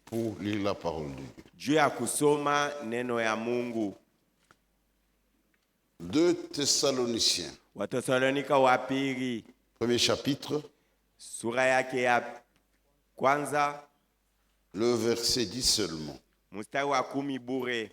pour lire la parole de Dieu. juu ya kusoma neno ya Mungu. 2 Thessaloniciens, Wathesalonika wa pili, premier chapitre, sura yake ya kwanza, le verset 10 seulement. mstari wa 10 bure.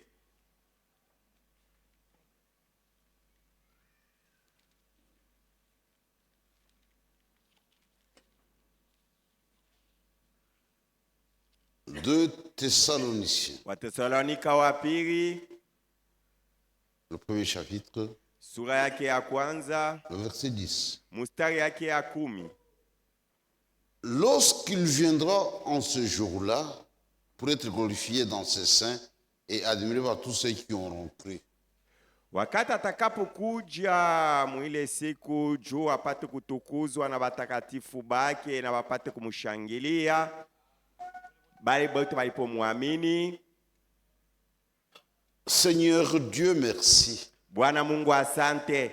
Deux Thessaloniciens, Wathesalonika wa pili, le premier chapitre, sura yake ya kwanza, le verset 10. mstari yake ya 10. Lorsqu'il viendra en ce jour-là pour être glorifié dans ses saints et admiré par tous ceux qui auront cru. Wakati atakapokuja mwile siku juu apate kutukuzwa na watakatifu bake na wapate kumshangilia bali bote walipomwamini. Seigneur Dieu, merci Bwana Mungu, asante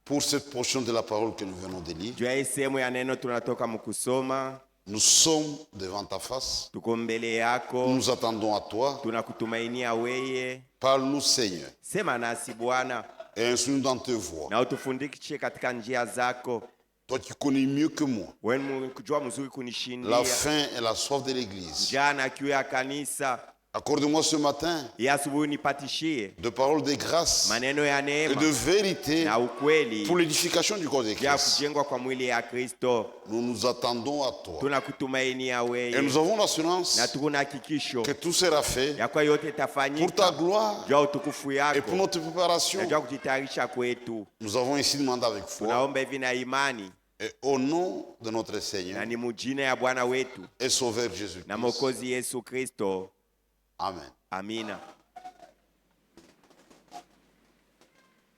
pour cette portion de la parole que nous venons de lire. juu ya hii sehemu ya neno tunatoka mkusoma. Nous sommes devant ta face. Tuko mbele yako, Nous attendons à toi. tunakutumainia weye. Parle-nous, Seigneur, Sema nasi Bwana et instruis-nous dans tes voies. na utufundishe katika njia zako. Toi qui connais mieux que moi Wewe kujua mzuri la kunishindia faim et la soif de l'Église. njaa na kiu ya kanisa. Accorde-moi ce matin Hii asubuhi nipatishie de paroles de grâce maneno ya et neema de vérité na ukweli pour l'édification du corps de ya Christ. kujengwa kwa mwili ya Kristo. Nous nous attendons à toi. Tunakutumainia Et wewe nous avons l'assurance na tuko na hakikisho que tout sera fait ya kwa yote pour ta itafanyika gloire juu ya utukufu et yako pour notre na préparation. juu ya kujitayarisha kwetu. Nous avons ici demandé avec foi Tunaomba hivi na imani et au nom de notre na Seigneur ni mujina ya Bwana wetu et Sauveur na Jésus-Christ. Mwokozi Yesu Kristo. Amen. Amina.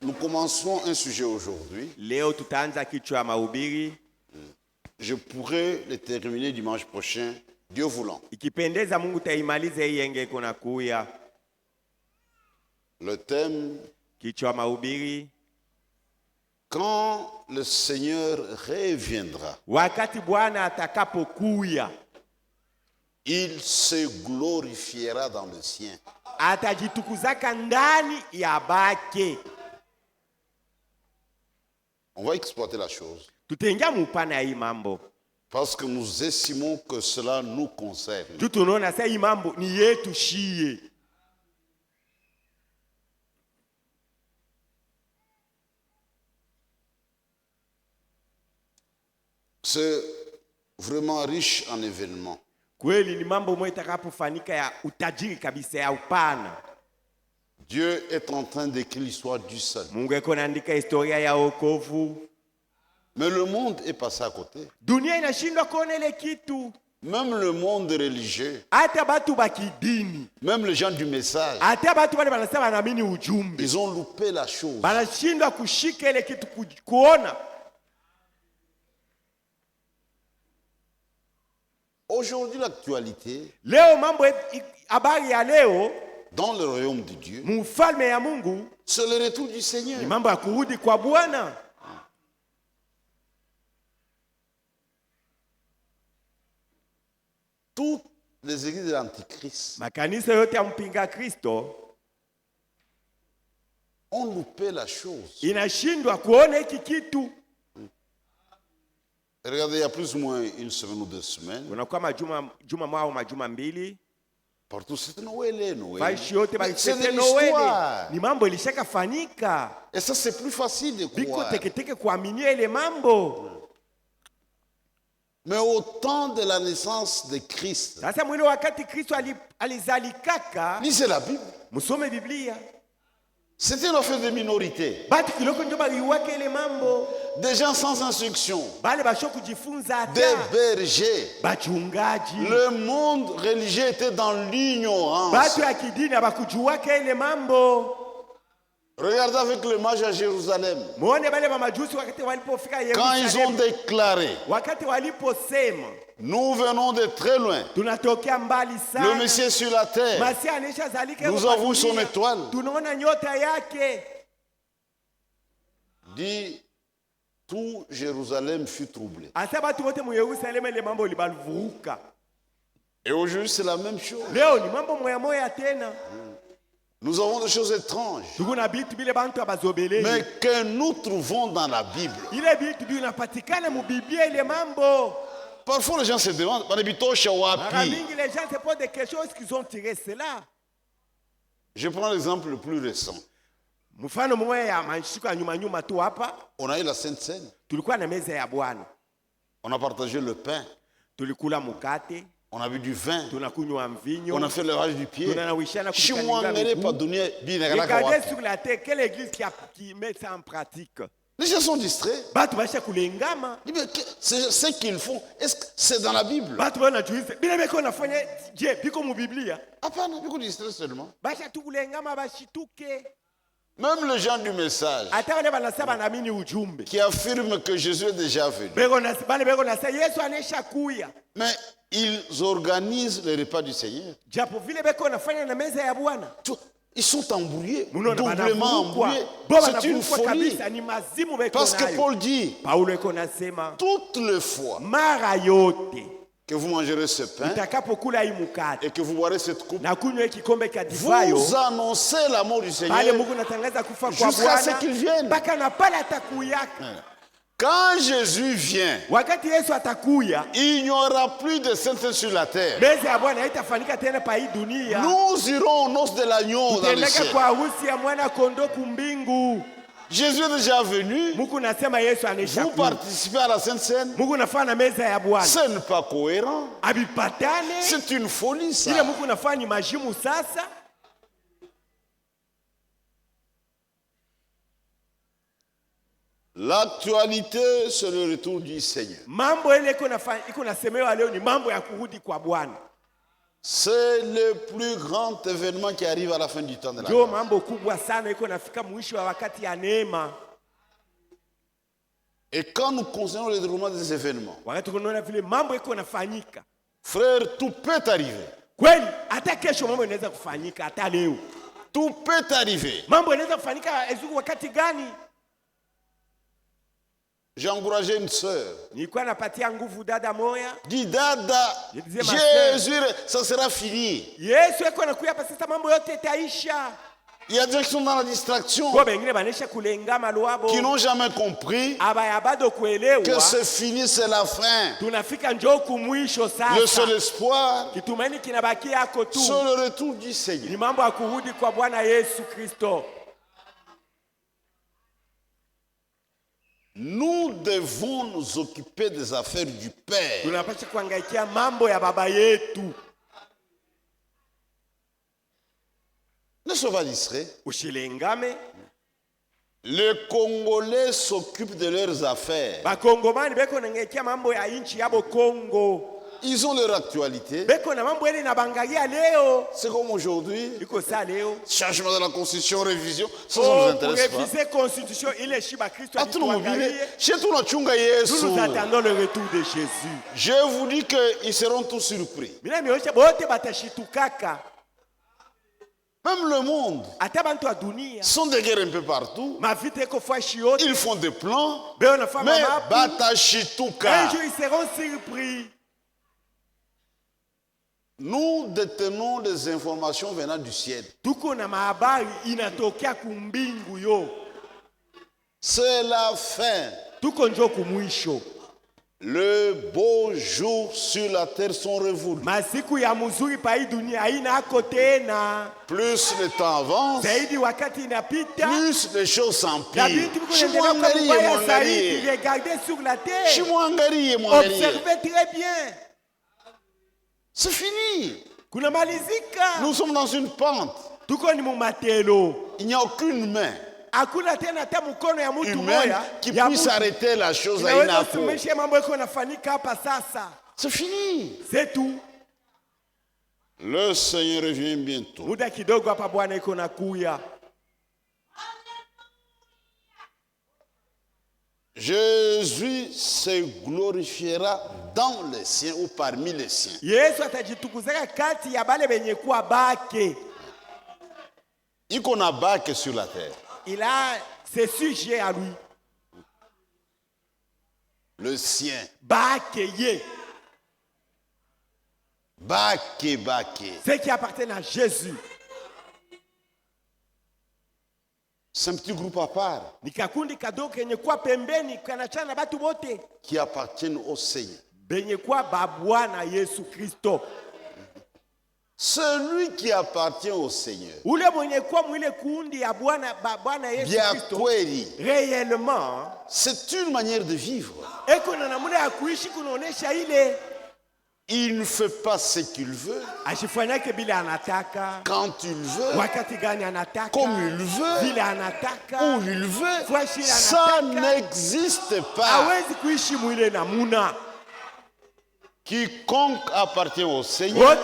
Nous commençons un sujet aujourd'hui. Leo tutaanza kichwa ya mahubiri. Je pourrais le terminer dimanche prochain, Dieu voulant. Ikipendeza Mungu taimalize hii yenge kuna kuya. Le thème, Kichwa ya mahubiri: quand le Seigneur reviendra, wakati Bwana atakapokuya il se glorifiera dans le sien. atajitukuzaka ndani ya bake. On va exploiter la chose Tutaingia mupana ya hii mambo. parce que nous estimons que cela nous concerne. Tunaona sasa hii mambo ni yetu shie. C'est vraiment riche en événements. Kweli ni mambo moja itakapofanyika ya utajiri kabisa ya upana. Dieu est en train d'écrire l'histoire du salut. Mungu eko naandika historia ya wokovu. Mais le monde est passé à côté. Dunia inashindwa kuona ile kitu. Même le monde religieux, Hata batu bakidini, même les gens du message, hata batu wale wanasema wanaamini ujumbe, ils ont loupé la chose. wanashindwa kushika ile kitu kuona. Aujourd'hui, l'actualité, Leo mambo habari ya leo dans le royaume de Dieu, mfalme ya Mungu c'est le retour du ni Seigneur. mambo ya kurudi kwa Bwana. Toutes les églises de l'Antichrist Makanisa yote ya mpinga Kristo ont loupé la chose. inashindwa kuona hiki kitu. Regardez, il y a plus ou moins une semaine ou 2 semaines, Unakuwa juma moja au majuma mbili, partout c'était Noël, Noël. faishi yote Mais c'est balisete de Noeli. l'histoire. Ni mambo ilishaka fanyika. Et ça, c'est plus facile de Biko croire. teketeke kuaminia ile mambo. Mais au temps de la naissance de Christ, Sasa mwile wakati Kristo alizalikaka, lisez la Bible, musome Biblia. c'était une affaire de minorité. Batu kiloko ndio baliwaka ile mambo. Des gens sans instruction, Bale basho kujifunza des hata bergers. bachungaji. Le monde religieux était dans l'ignorance. Batu ya kidini abakujuwaka ile mambo. Regardez avec le mage à Jérusalem. Muone bale mamajusi wakati walipofika Quand ils ont Yerusalemu, déclaré, wakati waliposema nous venons de très loin, tunatokea mbali le sana, Messie est sur la terre, Masia anesha zalika nous kwa avons son dunia. étoile. Tunaona nyota yake. Dit, tout Jérusalem fut troublé. Asa batu wote mu Yerusalemu ile mambo libavuruka. Et aujourd'hui, c'est la même chose. Leo ni mambo moya moya tena. Nous avons des choses étranges, Tukuna bitu bile bantu abazobele. mais que nous trouvons dans la Bible. Ile bitu binapatikana mu Biblia ile mambo. Parfois, les gens se demandent, Mara mingi les gens se posent des questions, est-ce qu'ils ont tiré cela? je prends l'exemple le plus récent. Mfano mmoja ya mashiko ya nyuma nyuma tu hapa. On a eu la Sainte Seine, Tulikuwa na meza ya Bwana. on a partagé le pain, Tulikula mukate, on a bu du vin, tunakunywa mvinyo. on a fait le lavage du pied. Tunanawishana Regardez Regardez sur la terre, quelle église qui met ça en pratique? les gens sont distraits. Batu basha kulengama. Ils disent, mais c'est ce qu'ils font. Est-ce que c'est dans la Bible? Batu wanajuiza. Bila beko nafanya je, biko mu Biblia. Ah, pas non, ils distraient seulement. Basha tu kulengama bashituke. Même les gens du message Hata wale banasema naamini ujumbe. qui affirment que Jésus est déjà venu. Beko nasa Yesu anesha kuya. Mais ils organisent le repas du Seigneur. Japo vile beko nafanya na meza ya Bwana. Ils sont embrouillés, Munaona doublement embrouillés. C'est une folie. Kabisa, ni mazimu beko Parce que nayo. Paul dit, Paulo eko nasema toutes les fois mara yote que vous mangerez ce pain utakapokula hii mukate et que vous boirez cette coupe, na kunywa hiki kikombe cha divayo, vous annoncez la mort du pale Seigneur Mungu natangaza kufa kwa jusqu'à ce Bwana qu'il vienne. mpaka na pale atakuyaka. Quand Jésus vient, Wakati Yesu atakuya, il n'y aura plus de sainteté sur la terre. meza ya Bwana haitafanyika tena pa hii dunia. Nous irons aux noces de l'agneau dans le Tutaendeka ciel. kwa harusi ya mwana kondoo kumbingu. Jésus est déjà venu. Mungu nasema Yesu Vous aneshakuya. participez à la Sainte Seine. Mungu nafanya meza ya Bwana. Ce n'est pas cohérent. Abipatane. C'est une folie, Ile ça. Mungu nafanya ni majimu sasa. L'actualité, c'est le retour du Seigneur. Mambo ile iko nasemewa leo ni mambo ya kurudi kwa Bwana. C'est le plus grand événement qui arrive à la fin du temps de la Ndio vie. mambo kubwa sana iko nafika mwisho wa wakati ya neema. Et quand nous considérons le déroulement des événements, Wakati tunaona vile mambo iko nafanyika. frère, tout peut arriver. Kweli hata kesho mambo inaweza kufanyika, hata leo. Tout peut arriver. Mambo inaweza kufanyika ezuku wakati gani? J'ai encouragé une sœur. Nilikuwa napatia nguvu dada moya. Dit, Dada, Je disais, ma Jésus, ça sera fini. Yesu eko nakuya hapa sasa, mambo yote itaisha. Il y a des gens qui sont dans la distraction, Kwa bengine banesha kulengama lwabo. qui n'ont jamais compris Abaya bado que kuelewa. c'est fini, c'est la fin. Tunafika njoo kumwisho Le seul sasa. espoir, Kitumaini kinabakia yako tu. c'est le retour du Ni Seigneur. mambo ya kurudi kwa Bwana Yesu Kristo. Nous devons nous occuper des affaires du Père. Tunapaswa kuangaikia mambo ya baba yetu. Ne sois pas distrait. Ushilengame. Les Congolais s'occupent de leurs affaires. Bakongomani beko nangaikia mambo ya inchi yabo Kongo. Ils ont leur actualité. Beko na mambo ile nabangalia leo. C'est comme aujourd'hui, Iko saa leo. changement de la constitution, révision, ça ne Oh, nous pour intéresse pas. réviser constitution ile shiba Kristo Hatunamubirie. alituangalie. Chez tout nachunga Nous Yesu. nous attendons le retour de Jésus. Je vous dis qu'ils seront tous surpris. Mina miosha bote batashitukaka. Même le monde Ata bantu wa dunia. sont des guerres un peu partout. Mavita iko fashi yote. Ils font des plans. Beo na fama Mais mapu. Batashituka. Un jour ils seront surpris. Nous détenons des informations venant du ciel. Tuko na mahabari inatokea kumbingu yo. C'est la fin. Tuko njoo kumwisho. Le beau jour sur la terre sont revoulus. Masiku ya mzuri pa hii dunia haina ako tena. Plus le temps avance, Zaidi wakati inapita. plus les choses Na s'empirent. vitu viko naendelea kwa mbaya zaidi. Regardez sur la terre. Observez très bien. C'est fini. Kuna malizika. Nous sommes dans une pente. Tuko ni mumatelo. Il n'y a aucune main Hakuna tena hata mkono ya mtu humaine moya qui ya puisse mtu arrêter la chose à inaweza Inako. kusimamisha mambo yako yanafanyika hapa sasa. C'est fini. C'est tout. Le Seigneur revient bientôt. Muda kidogo hapa Bwana iko nakuya. Jésus se glorifiera dans les siens ou parmi les siens. Yesu atajitukuzaka kati ya bale benye kuwa bake. Iko na bake sur la terre. Il a ses sujets à lui. Le sien. Bake ye. Bake. Ce qui appartient à Jésus. C'est un petit groupe à part. Nikakundi kadogo kenye kwa pembeni kanachana na batu bote. Qui appartiennent au Seigneur. Benye kwa babwana Yesu Kristo. Celui qui appartient au Seigneur. Ule mwenye kwa mwile kundi ya Bwana Yesu Kristo. Réellement. C'est une manière de vivre. Eko na namuna ya kuishi kunaonesha ile. Il ne fait pas ce qu'il veut. Ashifanyake bila anataka. Quand il veut. Wakati gani anataka. Comme il veut. Bila anataka. Où il veut. Ça n'existe pas. Hawezi kuishi mwile namuna. Quiconque appartient au Seigneur,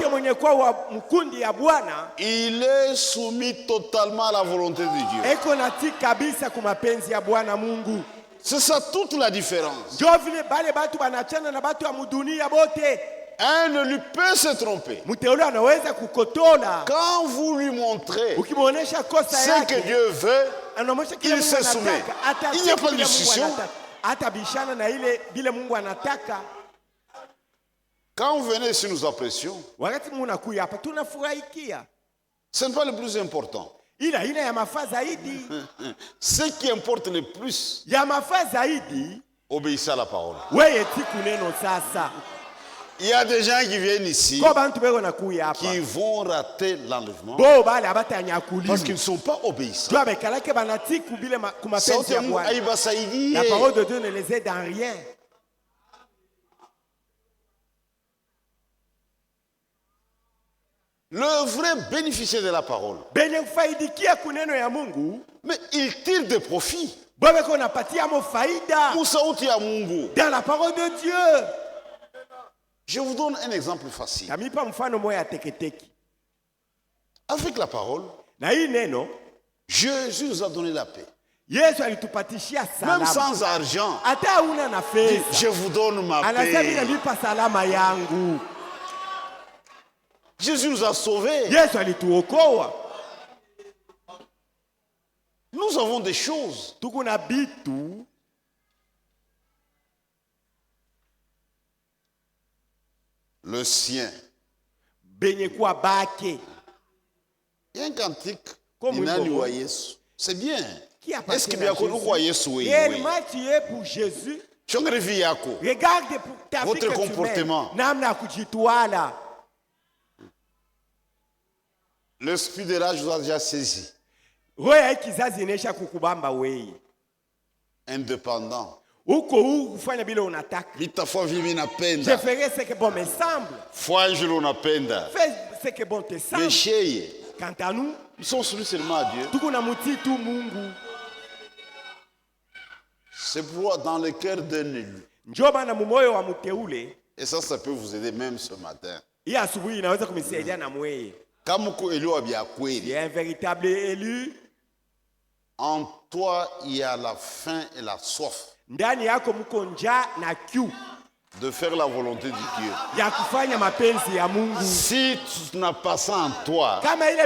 il est soumis totalement à la volonté de Dieu. C'est ça toute la différence. Un ne lui peut se tromper. Quand vous lui montrez ce que Dieu veut, il se soumet. Il n'y a pas de discussion. Quand vous venez ici, nous apprécions. Ce n'est pas le plus important. Ce qui importe le plus, obéissez à la parole. Il y a des gens qui viennent ici qui vont rater l'enlèvement parce qu'ils ne sont pas obéissants. La parole de Dieu ne les aide en rien. Le vrai bénéficiaire de la parole, mais il tire des profits dans la parole de Dieu. Je vous donne un exemple facile. Avec la parole, Jésus nous a donné la paix. Même sans argent, je vous donne ma paix. Jésus nous a sauvés. Nous avons des choses. Le sien. Il y a un cantique. C'est bien. Est-ce que bien qu'on croit Jésus? Pour Jésus. Regarde votre comportement. L'esprit de l'âge vous a déjà saisi. Indépendant. Je ferai ce que bon me semble. Fais ce que bon te semble. Quant à nous, nous sommes soumis seulement à Dieu. C'est pour dans le cœur d'un élu. Et ça peut vous aider même ce matin. Il y a un véritable élu. En toi, il y a la faim et la soif de faire la volonté de Dieu. Si tu n'as pas ça en toi, tu n'es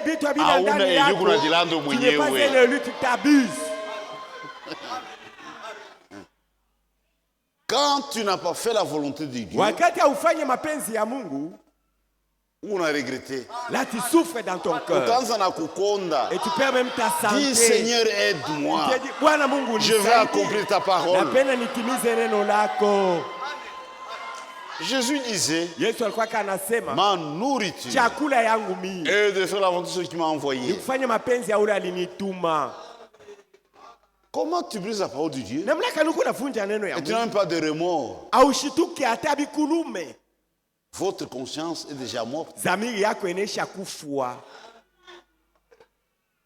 pas un élu, tu t'abuses. Quand tu n'as pas fait la volonté de Dieu, on a regretté. Là, tu souffres dans ton cœur. Et tu perds même ta santé. Dis, Seigneur, aide-moi. Je vais accomplir ta parole. Jésus disait, ma nourriture est de faire la volonté de celui qui m'a envoyé. Comment tu brises la parole de Dieu? Et tu n'as même pas de remords. Votre conscience est déjà morte.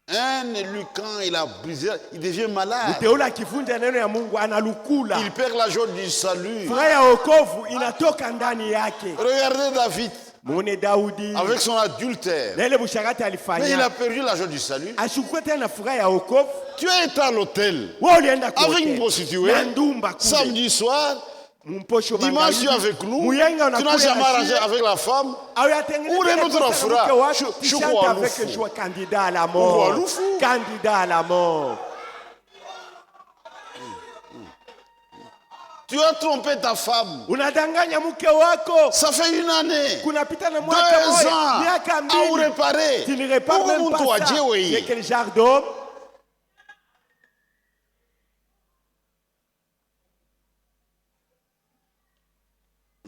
Un élu, quand il a brisé, il devient malade. Il perd la joie du salut. Regardez David. Avec son adultère. Mais il a perdu la joie du salut. Tu as été à l'hôtel avec une prostituée samedi soir. Dimanche, tu es avec nous. Tu n'as jamais arrangé avec la femme. Ou les autres frères. Je crois candidat à la mort. Candidat à la mort. Tu as trompé ta femme. Unadanganya mke wako. Ça fait une année. Kunapita na mwaka 2 ans. Miaka mbili. À réparer. Tu ne répares même pas ça. C'est quel genre d'homme?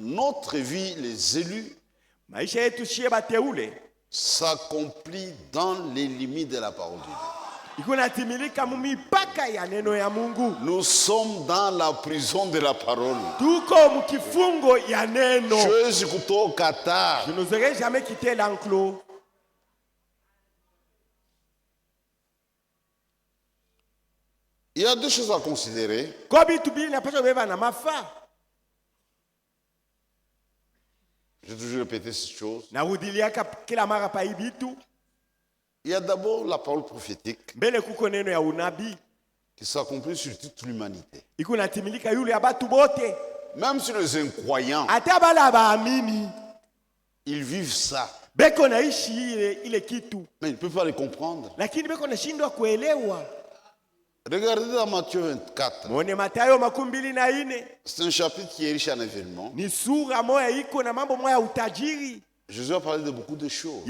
Notre vie, les élus, s'accomplit dans les limites de la parole de Dieu. Nous sommes dans la prison de la parole. Je n'oserais jamais quitter l'enclos. Il y a 2 choses à considérer. J'ai toujours répété cette chose. Il y a d'abord la parole prophétique qui s'accomplit sur toute l'humanité. Même sur les incroyants, ils vivent ça. Mais ils ne peuvent pas les comprendre. Regardez dans Matthieu 24. C'est un chapitre qui est riche en événements. Jésus a parlé de beaucoup de choses.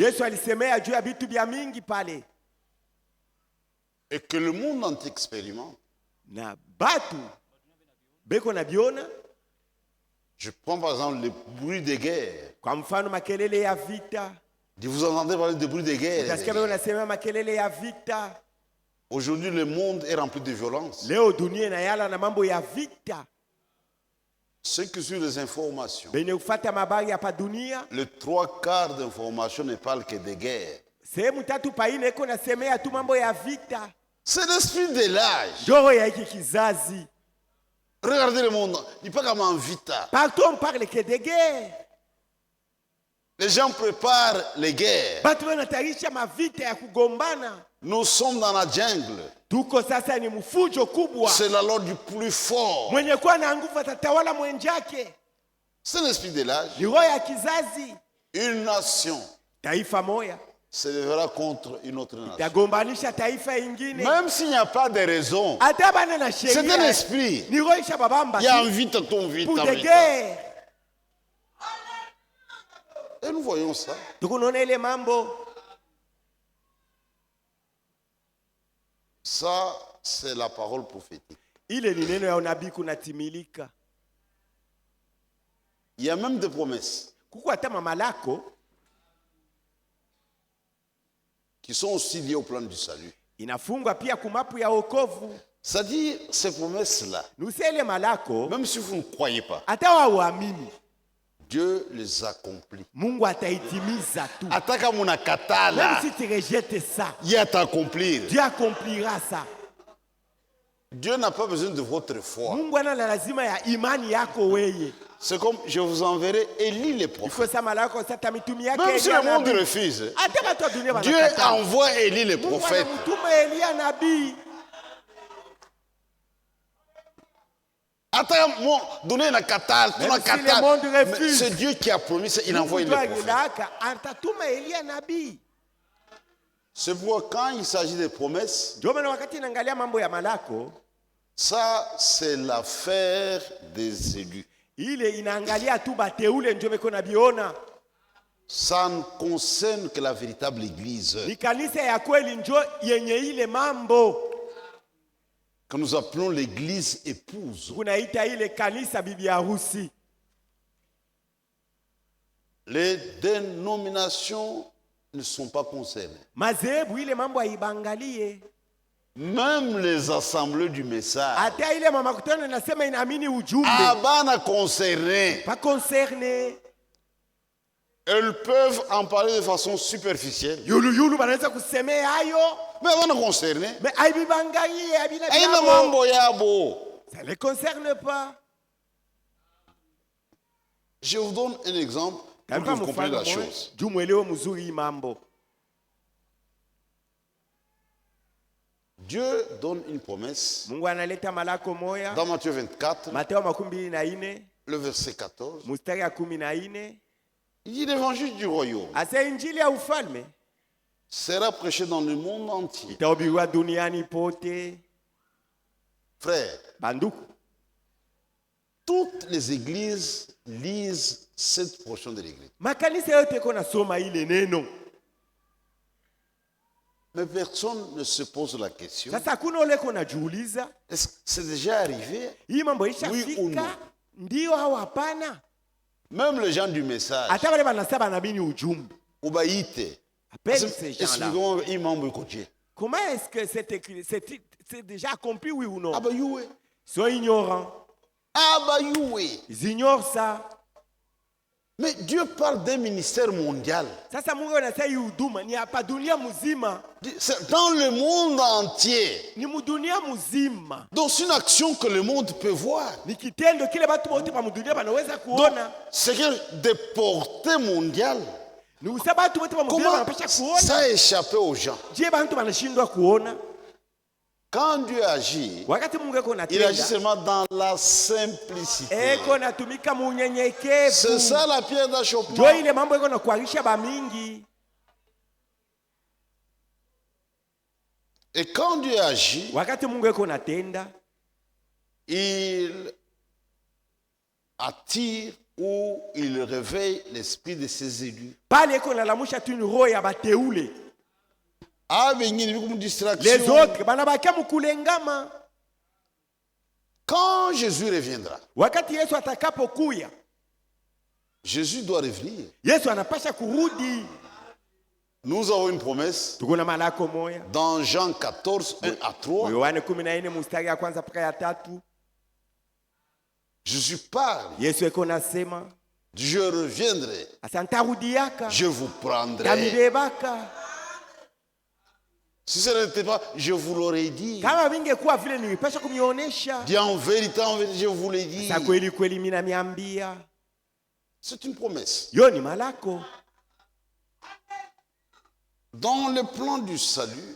Et que le monde entier expérimente. Je prends par exemple le bruit des guerres. Vous entendez parler de bruit des guerres. Aujourd'hui, le monde est rempli de violence. Ce que sur les informations, les 3/4 d'informations ne parlent que de guerre. C'est l'esprit de l'âge. Regardez le monde. Il parle comme en vita. Partout on parle que de guerre. Les gens préparent les guerres. Nous sommes dans la jungle. C'est la loi du plus fort. C'est l'esprit de l'âge. Une nation se lèvera contre une autre nation. Même s'il n'y a pas de raison, c'est un esprit. Il y a un vite à ton vite. Et nous voyons ça. Ça, c'est la parole prophétique. Il y a même des promesses qui sont aussi liées au plan du salut. C'est-à-dire, ces promesses-là, même si vous ne croyez pas, Dieu les accomplit. Mungu ataitimiza tu. Ataka munakatala. Même si tu rejettes ça, il accomplir. Dieu accomplira ça. Dieu n'a pas besoin de votre foi. Mungu ana lazima ya imani yako wewe. C'est comme je vous enverrai Élie les prophètes. Même si le monde refuse, Dieu envoie Élie les prophètes. C'est Dieu qui a promis, il envoie les prophètes. C'est pourquoi quand il s'agit des promesses, ça c'est l'affaire des élus. Ça ne concerne que la véritable église que nous appelons l'église épouse. Les dénominations ne sont pas concernées. Même les assemblées du message. Pas concernées. Elles peuvent en parler de façon superficielle. Mais elles ne concernent pas. Ça ne les concerne pas. Je vous donne un exemple pour que vous compreniez la chose. Dieu donne une promesse dans Matthieu 24, le verset 14. Il dit l'évangile du royaume sera prêché dans le monde entier. Frère, toutes les églises lisent cette portion de l'église. Mais personne ne se pose la question. Est-ce que c'est déjà arrivé? Oui ou non? Même les gens du message. Comment est-ce que c'est déjà accompli, oui ou non? Sois ignorant. Ils ignorent ça. Mais Dieu parle d'un ministère mondial. Dans le monde entier. Donc c'est une action que le monde peut voir. Donc c'est des portées mondiales. Comment ça a échappé aux gens? Quand Dieu agit, il agit seulement dans la simplicité. C'est ça la pierre d'achoppement. Et quand Dieu agit, il attire ou il réveille l'esprit de ses élus. Les autres, quand Jésus reviendra, Jésus doit revenir. Nous avons une promesse dans Jean 14, 1 à 3. Jésus parle. Je reviendrai. Je vous prendrai. Si ce n'était pas, je vous l'aurais dit. Dis en vérité, je vous l'ai dit. C'est une promesse. Dans le plan du salut,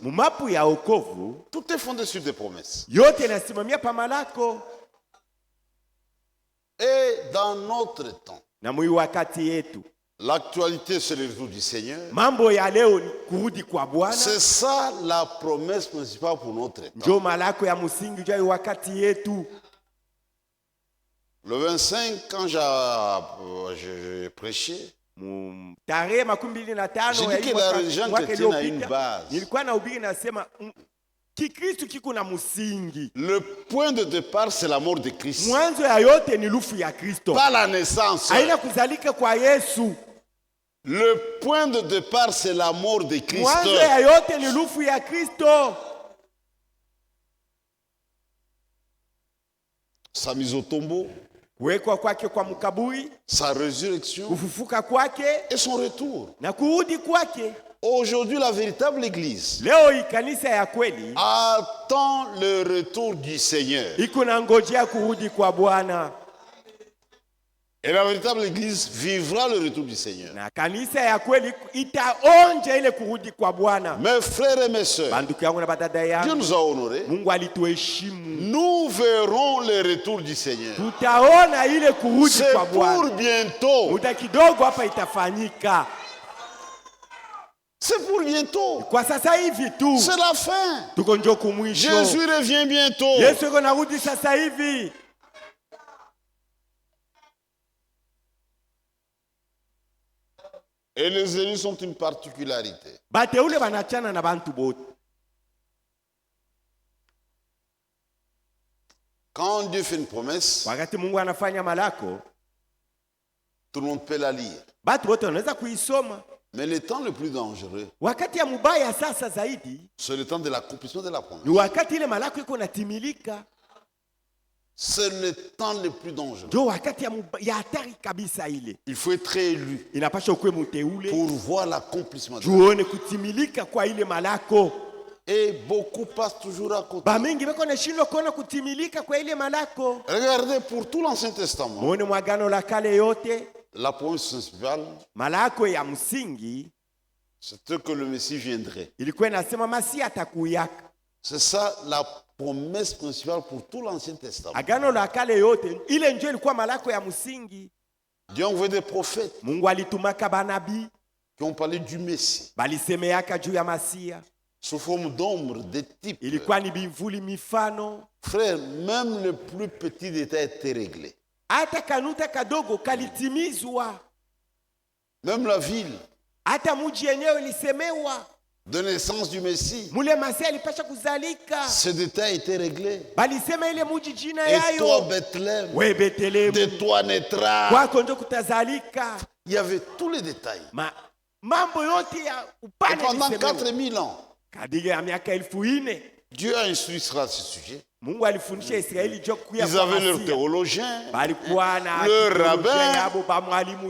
tout est fondé sur des promesses. Et dans notre temps, l'actualité, c'est le retour du Seigneur. C'est ça la promesse principale pour notre temps. Le 25, quand j'ai prêché, j'ai dit que la religion chrétienne a une base. Le point de départ, c'est la mort de Christ. Pas la naissance. Le point de départ, c'est la mort de Christ. Sa mise au tombeau, sa résurrection et son retour. Aujourd'hui, la véritable église attend le retour du Seigneur. Et la véritable église vivra le retour du Seigneur. Mes frères et mes sœurs, Dieu nous a honorés. Nous verrons le retour du Seigneur. C'est pour bientôt. C'est pour bientôt. C'est la fin. Jésus revient bientôt. Et les élus sont une particularité. Quand Dieu fait une promesse, tout le monde peut la lire. Mais le temps le plus dangereux, c'est le temps de l'accomplissement de la promesse. C'est le temps le plus dangereux. Il faut être élu pour voir l'accomplissement de la promesse. Et beaucoup passent toujours à côté. Regardez pour tout l'Ancien Testament. La promesse principale, c'était que le Messie viendrait. C'est ça la promesse principale pour tout l'Ancien Testament. Dieu a envoyé des prophètes qui ont parlé du Messie sous forme d'ombre, de types. Frère, même le plus petit détail était réglé. Ata kanuta kadogo kalitimizwa. Même la ville. Ata mji yenyewe ilisemewa. De naissance du Messie. Mule Masia alipasha kuzalika. Ce détail était réglé. Balisema ile mji jina yayo. Et toi Bethléem. We Bethléem. De toi naîtra. Kwako ndio kutazalika. Il y avait tous les détails. Mambo yote ya upande. Et pendant 4000 ans. Kadiri ya miaka 1000. Dieu a instruit sur ce sujet. Mungu alifundisha Israeli juu kuya. Ils avaient leurs théologiens, leurs rabbins,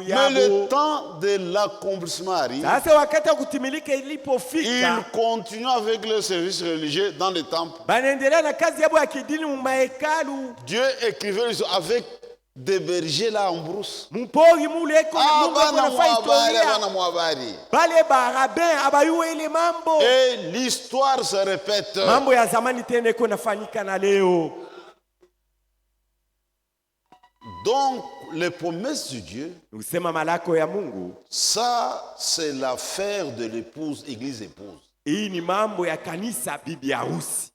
mais le temps de l'accomplissement arrive. Ils continuent avec leur service religieux dans les temples. Dieu écrivait avec des bergers là en brousse. Et l'histoire se répète. Donc, les promesses de Dieu, ça, c'est l'affaire de l'épouse, église épouse.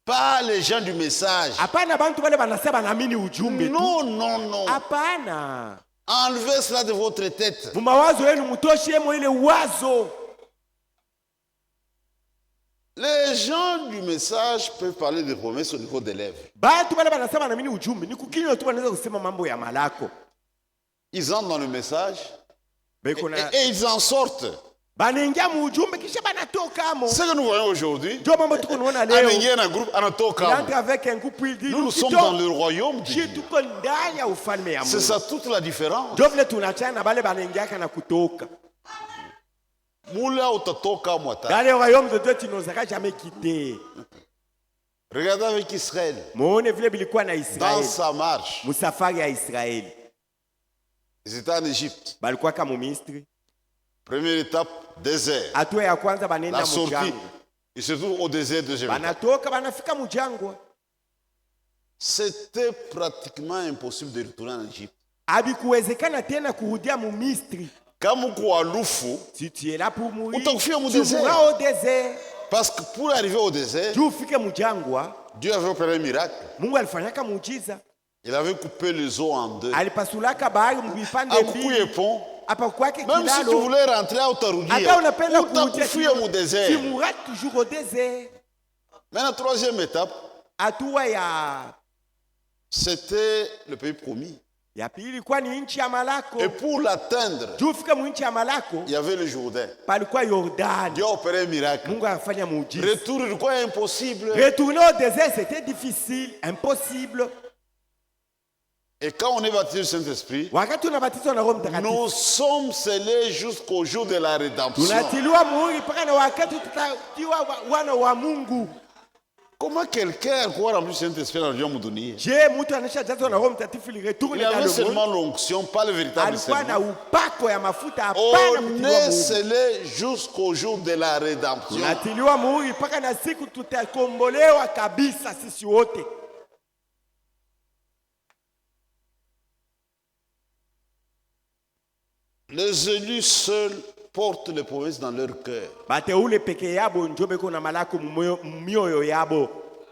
Pas les gens du message. Non, non, non. Enlevez cela de votre tête. Les gens du message peuvent parler de promesses au niveau des lèvres. Ils entrent dans le message et ils en sortent. Ce que nous voyons aujourd'hui, nous sommes dans le royaume de Dieu. C'est ça toute la différence. Regardez avec Israël. Dans sa marche. Ils étaient en Égypte. Première étape, désert. La sortie, ils se trouvent au désert de Jérusalem. C'était pratiquement impossible de retourner en Égypte. Si tu es là pour mourir, tu mourras au désert. Parce que pour arriver au désert, Dieu avait opéré un miracle. Il avait coupé les eaux en deux. À couper les ponts. Même si tu voulais rentrer à Otarugia, ou tu fuis au désert. Tu mourras toujours au désert. Mais la troisième étape, c'était le pays promis. Et pour l'atteindre, il y avait le Jourdain. Dieu a opéré un miracle. Retour du coin impossible. Retourner au désert, c'était difficile, impossible. Et quand on est baptisé du Saint-Esprit, nous sommes scellés jusqu'au jour de la rédemption. Comment quelqu'un croit en plus Saint-Esprit dans le monde? Il avait seulement l'onction, pas le véritable serment. On est scellé jusqu'au jour de la rédemption. Les élus seuls portent les promesses dans leur cœur.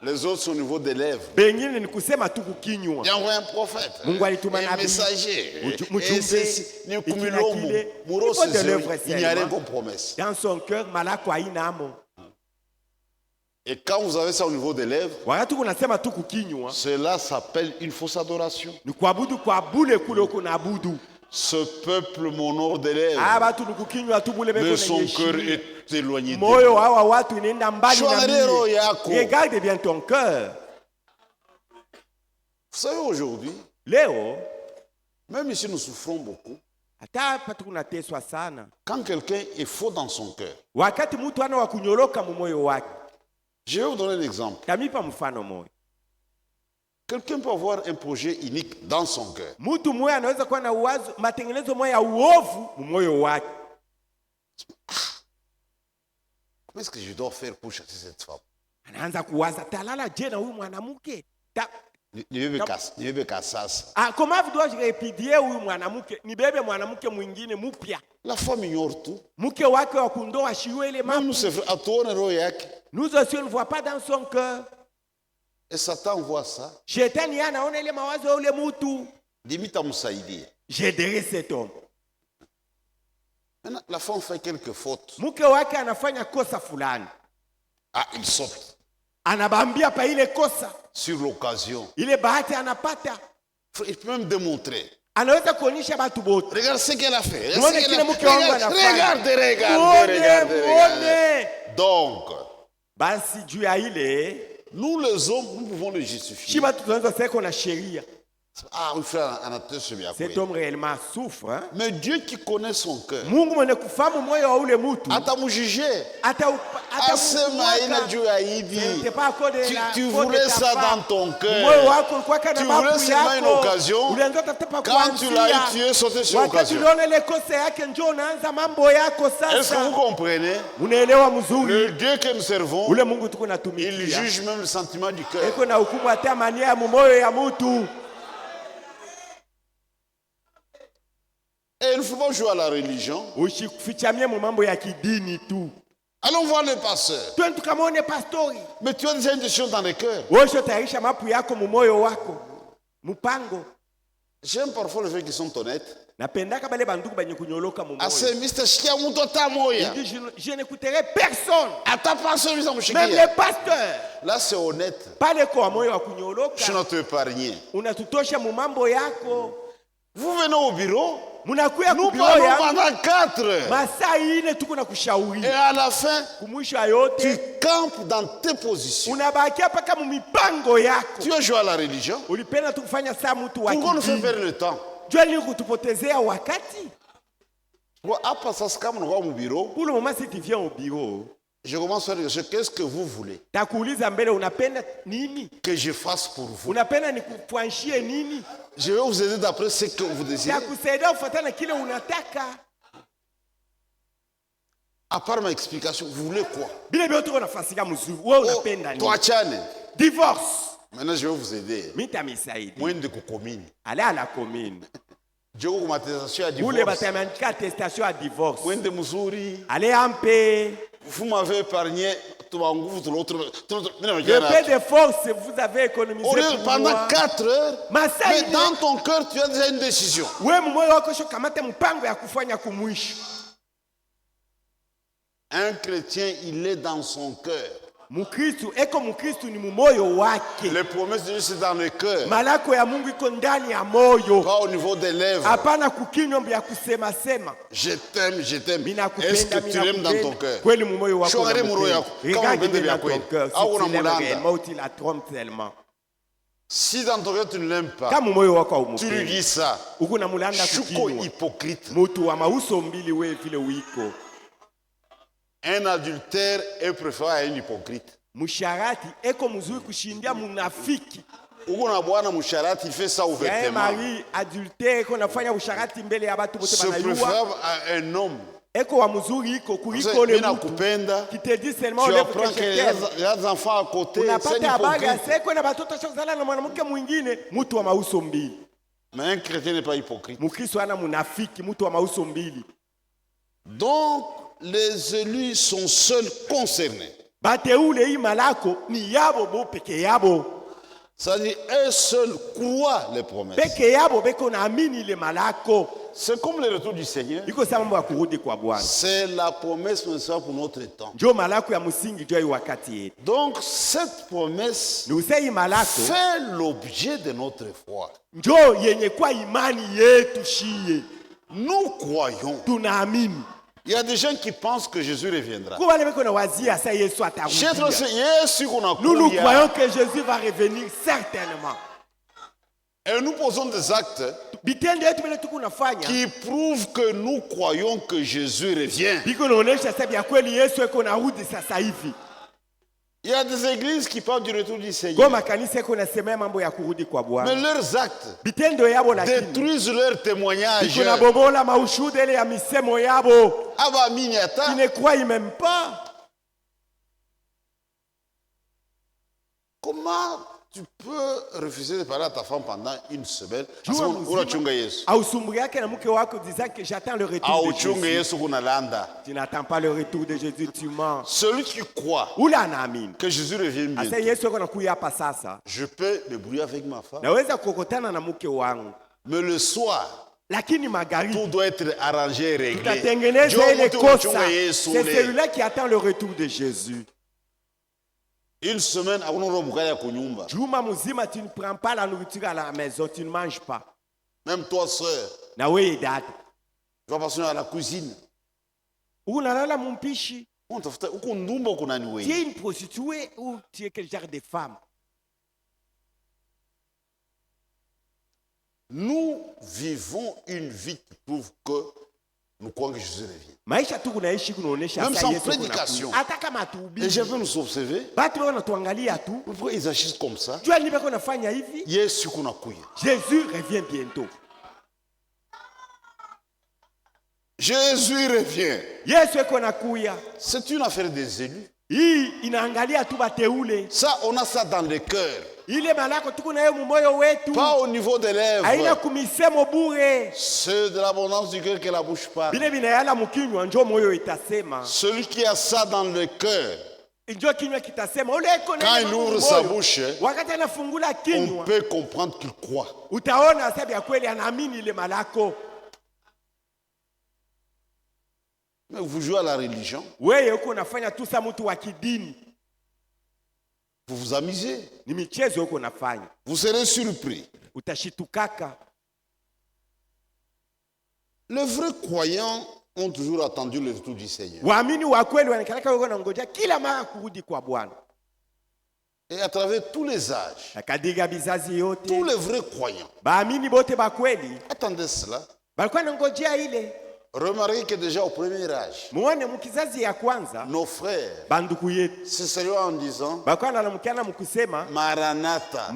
Les autres sont au niveau des lèvres. Il y a un prophète, un messager. Il n'y a rien comme promesse. Dans son cœur, et quand vous avez ça au niveau des lèvres, cela s'appelle une fausse adoration. Ce peuple m'honore des lèvres, mais son cœur est éloigné de moi. Regarde bien ton cœur. Vous savez, aujourd'hui, même ici nous souffrons beaucoup. Quand quelqu'un est faux dans son cœur, je vais vous donner un exemple. Quelqu'un peut avoir un projet unique dans son cœur. Comment est-ce que je dois faire pour chasser cette femme? Comment dois-je répudier la femme ignore tout. Nous aussi on ne voit pas dans son cœur. Et Satan voit ça. J'aiderai cet homme. Maintenant, la femme fait quelques fautes. Mke wake anafanya kosa fulani. Ah, il saute. Anabambia pa ile kosa. Sur l'occasion. Ile bahati anapata. Il peut même démontrer. Anaweza kuonyesha watu wote. Regarde ce qu'elle a fait. Regardez. Donc, basi juu ya ile, nous les hommes, nous pouvons le justifier. Shiba tunaweza sema kuna sheria. Ah, oui, frère, cet homme réellement souffre. Hein? Mais Dieu qui connaît son cœur. Mungu mwenye kufahamu moyo wa ule mtu. Atamujije. Tu voulais ça dans ton cœur. Tu voulais seulement une occasion. Quand tu l'as eu, tu es sauté sur l'occasion. Est-ce que vous comprenez? Le Dieu que nous servons, il juge même le sentiment du cœur. Et il ne faut pas jouer à la religion. Allons voir le pasteur. Mais tu as déjà une décision dans le cœur. J'aime parfois les gens qui sont honnêtes. Je n'écouterai personne. Même les pasteurs. Là c'est honnête. Je ne te pas rien. Vous venez au bureau. Nous parlons pendant 4 heures. Et à la fin, tu campes dans tes positions. Tu as joué à la religion. Pourquoi nous faire perdre le temps? Pour le moment, si tu viens au bureau, je commence à dire, qu'est-ce que vous voulez que je fasse pour vous? Je vais vous aider d'après ce que vous désirez. À part ma explication, vous voulez quoi? Toi, Tchane. Divorce. Maintenant, je vais vous aider. Moins de commune. Allez à la commune. Vous attestation à divorce. Moins de Moussouri. Allez en paix. Vous m'avez épargné. Le peu de force vous avez économisé pendant 4 heures. Mais dans ton cœur, tu as déjà une décision. Un chrétien, il est dans son cœur. Les promesses de Dieu, c'est dans le cœur. Pas au niveau des lèvres. Je t'aime, je t'aime. Est-ce que tu l'aimes dans ton cœur? Si dans ton cœur tu ne l'aimes pas, tu lui dis ça. Chuko hypocrite. Un adultère est préféré à un hypocrite. Musharati eko mzuri kushindia munafiki. Uko na bwana musharati, il fait ça ouvertement. Mari adultère eko nafanya usharati mbele ya watu wote banayua. C'est préférable à un homme. Eko wa mzuri iko kuliko le mtu. Qui te dit seulement tu apprends qu'il y a des enfants à côté, c'est hypocrite. Seko na batoto shozala na mwanamke mwingine, mtu wa mauso mbili. Mais un chrétien n'est pas hypocrite. Mukristo ana munafiki, mtu wa mauso mbili. Donc les élus sont seuls concernés. Bateule imalako ni yabo bo peke yabo. C'est-à-dire eux seuls croient les promesses. Peke yabo beko na amini le malako. C'est comme le retour du Seigneur. Iko sa mambo ya kurudi kwa Bwana. C'est la promesse principale pour notre temps. Ndio malako ya msingi juu ya wakati yetu. Donc cette promesse fait l'objet de notre foi. Ndio yenye kwa imani yetu shie. Nous croyons. Tunaamini. Il y a des gens qui pensent que Jésus reviendra. Nous croyons que Jésus va revenir certainement. Et nous posons des actes qui prouvent que nous croyons que Jésus revient. Il y a des églises qui parlent du retour du Seigneur. Mais leurs actes détruisent leur témoignage. Qui ne croient même pas. Comment tu peux refuser de parler à ta femme pendant une semaine? J'attends le retour de Jésus. Tu n'attends pas le retour de Jésus, tu mens. Celui qui croit que Jésus revient bientôt, je peux me brouiller avec ma femme. Mais le soir, tout doit être arrangé et réglé. C'est celui-là qui attend le retour de Jésus. Une semaine avant Juma muzima, tu ne prends pas la nourriture à la maison, tu ne manges pas. Même toi, sœur, tu vas passer à la cuisine. Tu es une prostituée ou tu es quel genre de femme? Nous vivons une vie qui prouve que nous croyons que Jésus revient. Même sans prédication. Les gens veulent nous observer. Pourquoi ils agissent comme ça? Jésus revient bientôt. Jésus revient. C'est une affaire des élus. Ça, on a ça dans le cœur. Pas au niveau des lèvres. C'est de l'abondance du cœur que la bouche parle. Celui qui a ça dans le cœur, quand il ouvre sa bouche, on peut comprendre qu'il croit. Mais vous jouez à la religion. Vous vous amusez. Vous serez surpris. Les vrais croyants ont toujours attendu le retour du Seigneur. Et à travers tous les âges, tous les vrais croyants attendaient cela. Remarquez que déjà au premier âge, nos frères se saluaient en disant Maranatha.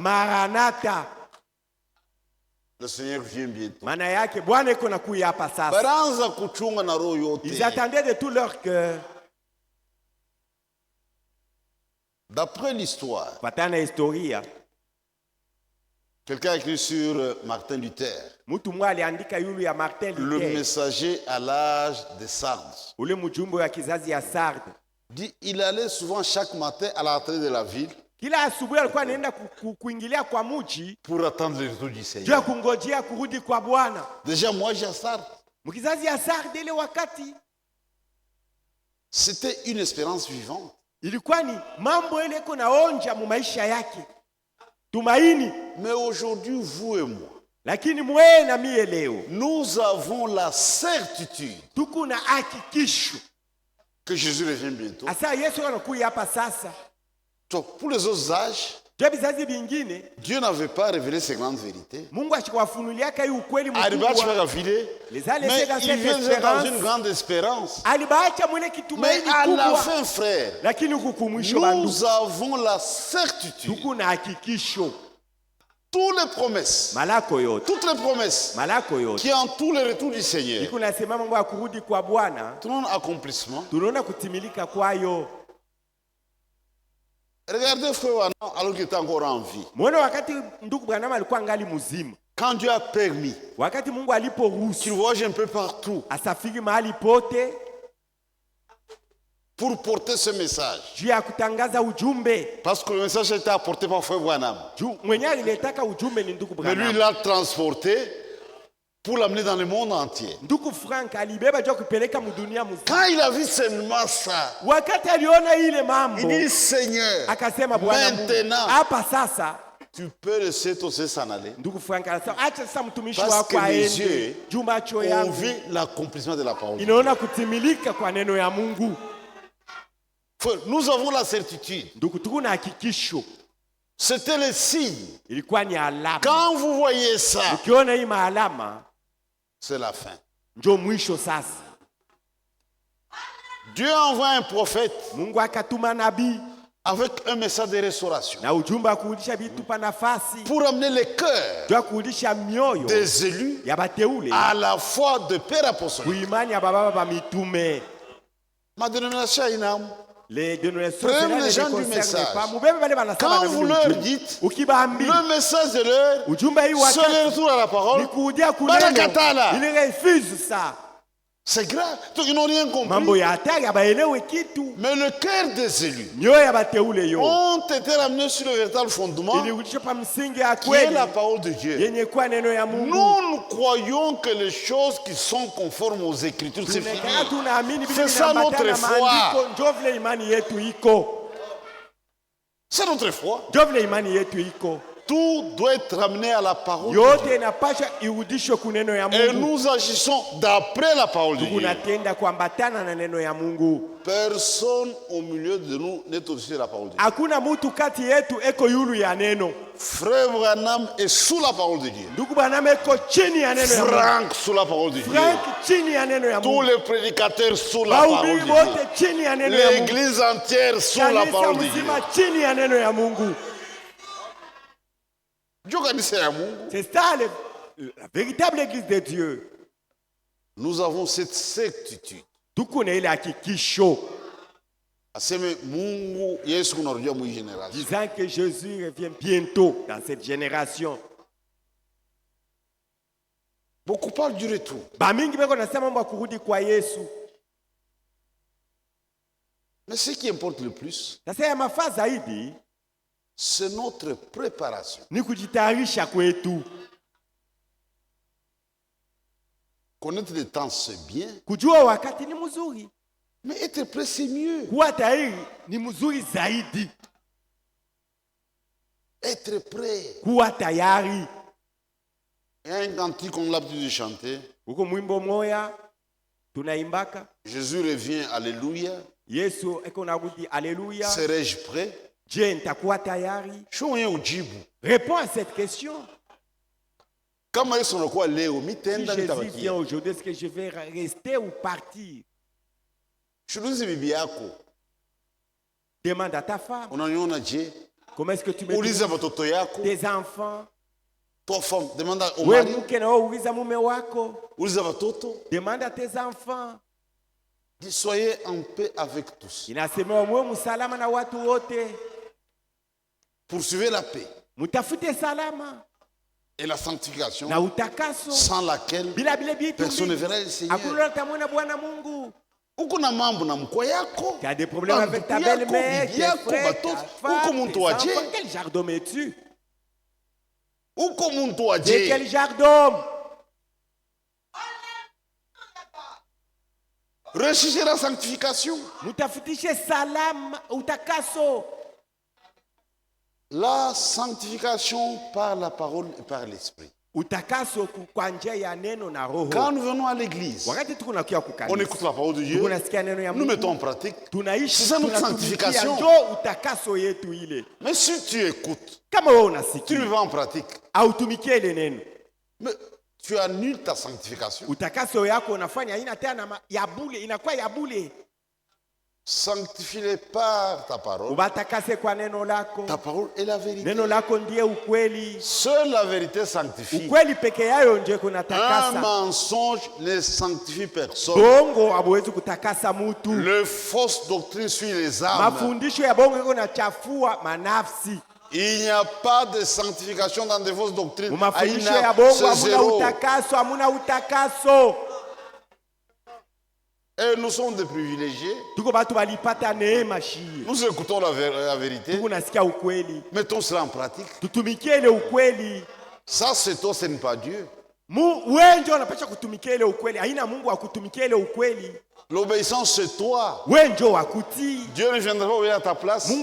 Le Seigneur vient bientôt. Ils attendaient de tout leur cœur. D'après l'histoire, quelqu'un a écrit sur Martin Luther, le messager à l'âge de Sardes. Dit, il allait souvent chaque matin à l'entrée de la ville pour attendre le retour du Seigneur. Déjà, moi, j'ai à Sardes. C'était une espérance vivante. Mais aujourd'hui, vous et moi, nous avons la certitude que Jésus revient bientôt. Donc, pour les autres âges, Dieu n'avait pas révélé ces grandes vérités. Mais il vient dans une grande espérance. Mais à la fin, frère, nous avons la certitude. Toutes les promesses qui entourent le retour du Seigneur, tout accomplissement. Regardez frère Branham alors qu'il était encore en vie. Quand Dieu a permis qu'il voyage un peu partout pour porter ce message. Parce que le message a été apporté par frère Branham. Mais lui, il l'a transporté pour l'amener dans le monde entier. Quand il a vu seulement ça, il dit Seigneur, maintenant, tu peux laisser tous ces s'en aller. Parce que les yeux ont vu l'accomplissement de la parole. Nous avons la certitude. C'était le signe. Quand vous voyez ça, c'est la fin. Dieu envoie un prophète avec un message de restauration pour amener les cœurs des élus à la foi de Père apostolique. Ma dénomination est une âme. Les prenez les gens du message. Quand vous leur dites le message de l'heure, c'est le retour à la parole, ils refusent ça. C'est grave. Ils n'ont rien compris. Mais le cœur des élus ont été ramenés sur le véritable fondement qui est la parole de Dieu. Nous croyons que les choses qui sont conformes aux Écritures, c'est fini. C'est ça notre foi. C'est notre foi. Tout doit être ramené à la parole de Dieu. Et nous agissons d'après la parole de Dieu. Personne au milieu de nous n'est au-dessus de la parole de Dieu. Frère Branham est sous la parole de Dieu. Franck sous la parole de Dieu. Tous les prédicateurs sous la parole de Dieu. L'église entière sous la parole de Dieu. C'est ça la véritable église de Dieu. Nous avons cette certitude. Disant que Jésus revient bientôt dans cette génération. Beaucoup parlent du retour. Mais ce qui importe le plus, c'est notre préparation. Connaître le temps, c'est bien. Mais être prêt, c'est mieux. Être prêt. Il y a un cantique qu'on a l'habitude de chanter. Jésus revient, alléluia. Serais-je prêt? Réponds à cette question. Si Jésus vient aujourd'hui, est-ce que je vais rester ou partir? Demande à ta femme. Comment est-ce que tu me tes enfants? Toi, femme, demande au mari. Demande à tes enfants. Soyez en paix avec tous. Poursuivez la paix et la sanctification sans laquelle personne ne verra le Seigneur. Tu as des problèmes avec ta belle-mère, tes frères, ta femme, tes enfants. Quel genre d'homme es-tu? De quel genre d'homme? Recherchez la sanctification. La sanctification par la parole et par l'esprit. Quand nous venons à l'église, on écoute la parole de Dieu, nous mettons en pratique. C'est ça notre sanctification. Mais si tu écoutes, tu le mets en pratique. Mais tu annules ta sanctification. Sanctifie-les par ta parole. Ta parole est la vérité. Seule la vérité sanctifie. Un mensonge ne sanctifie personne. Le fausse doctrine suit les âmes. Il n'y a pas de sanctification dans des fausses doctrines. C'est zéro. Et nous sommes des privilégiés. Nous écoutons la vérité. Mettons cela en pratique. Ça, c'est toi, ce n'est pas Dieu. L'obéissance, c'est toi. Dieu ne viendra pas obéir à ta place. Tu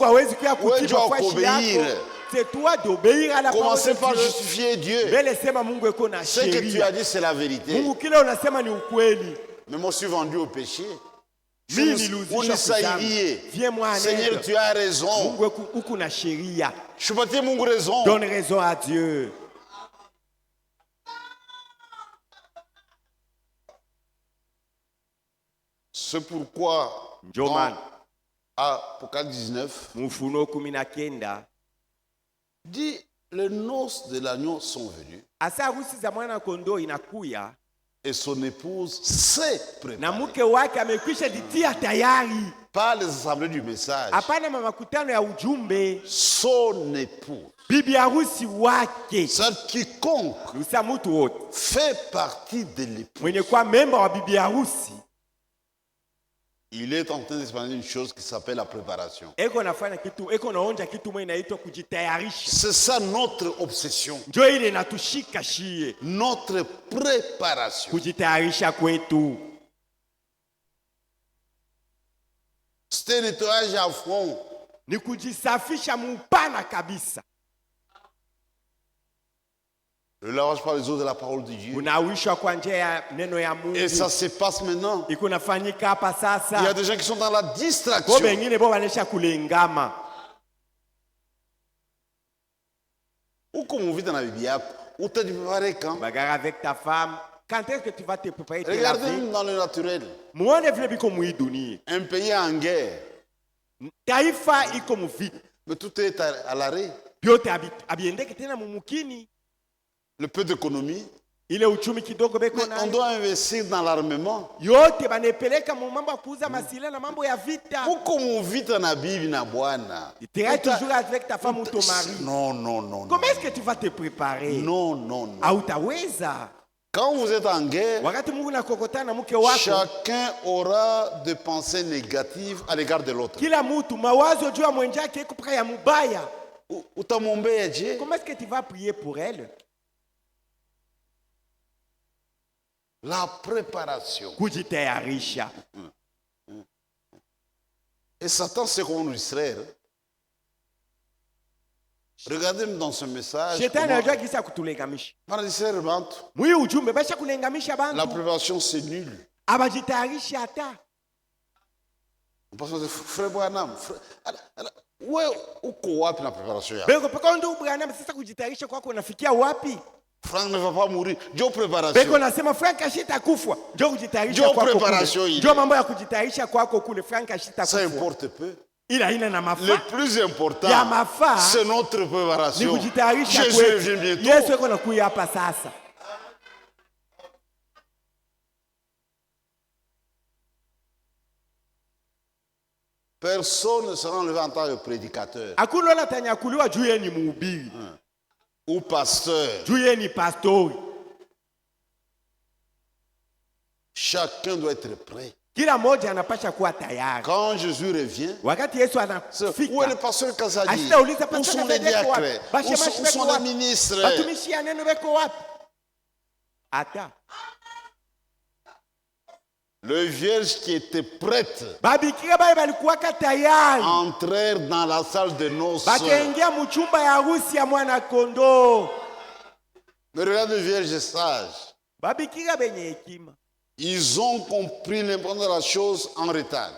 dois obéir. C'est toi d'obéir à la parole de Dieu. Commencez par justifier Dieu. Ce que tu as dit, c'est la vérité. Mais moi, je suis vendu au péché. Seigneur, tu as raison. Je peux dire mon raison. Donne raison à Dieu. C'est pourquoi dans Apocalypse 19 dit les noces de l'agneau sont venues. Et son épouse s'est préparée. Pas les assemblées du message. Son époux. C'est quiconque fait partie de l'époux. Il est en train d'expliquer une chose qui s'appelle la préparation. C'est ça notre obsession. Notre préparation. C'est un nettoyage à fond. Le lavage par les eaux de la parole de Dieu. Et ça se passe maintenant. Il y a des gens qui sont dans la distraction. Ou comme on vit dans la Bible, où tu te prépares quand? Bagarre avec ta femme. Quand est-ce que tu vas te préparer? Regardez dans le naturel. Un pays en guerre. Mais tout est à l'arrêt. Le peu d'économie. On doit investir dans l'armement. Pourquoi on vit dans la Bible? Non, non, non. Comment est-ce que tu vas te préparer? Non, non, non. Quand vous êtes en guerre, chacun aura des pensées négatives à l'égard de l'autre. Comment est-ce que tu vas prier pour elle? La préparation. Et Satan sait comment nous distraire. Regardez dans ce message. La préparation, c'est nul. Parce que frère Branham, où est la préparation? Franck ne va pas mourir. Dieu préparation. Ça importe peu. Le plus important, c'est notre préparation. Jésus revient bientôt. Personne ne sera enlevé en tant que prédicateur. Ou pasteur. Chacun doit être prêt. Quand Jésus revient, où est le pasteur Kazadi? Où sont les diacres? Où sont les ministres? Le vierge qui était prête entrèrent dans la salle de noces. Mais regarde le vierge sage. Ils ont compris l'importance de la chose en retard.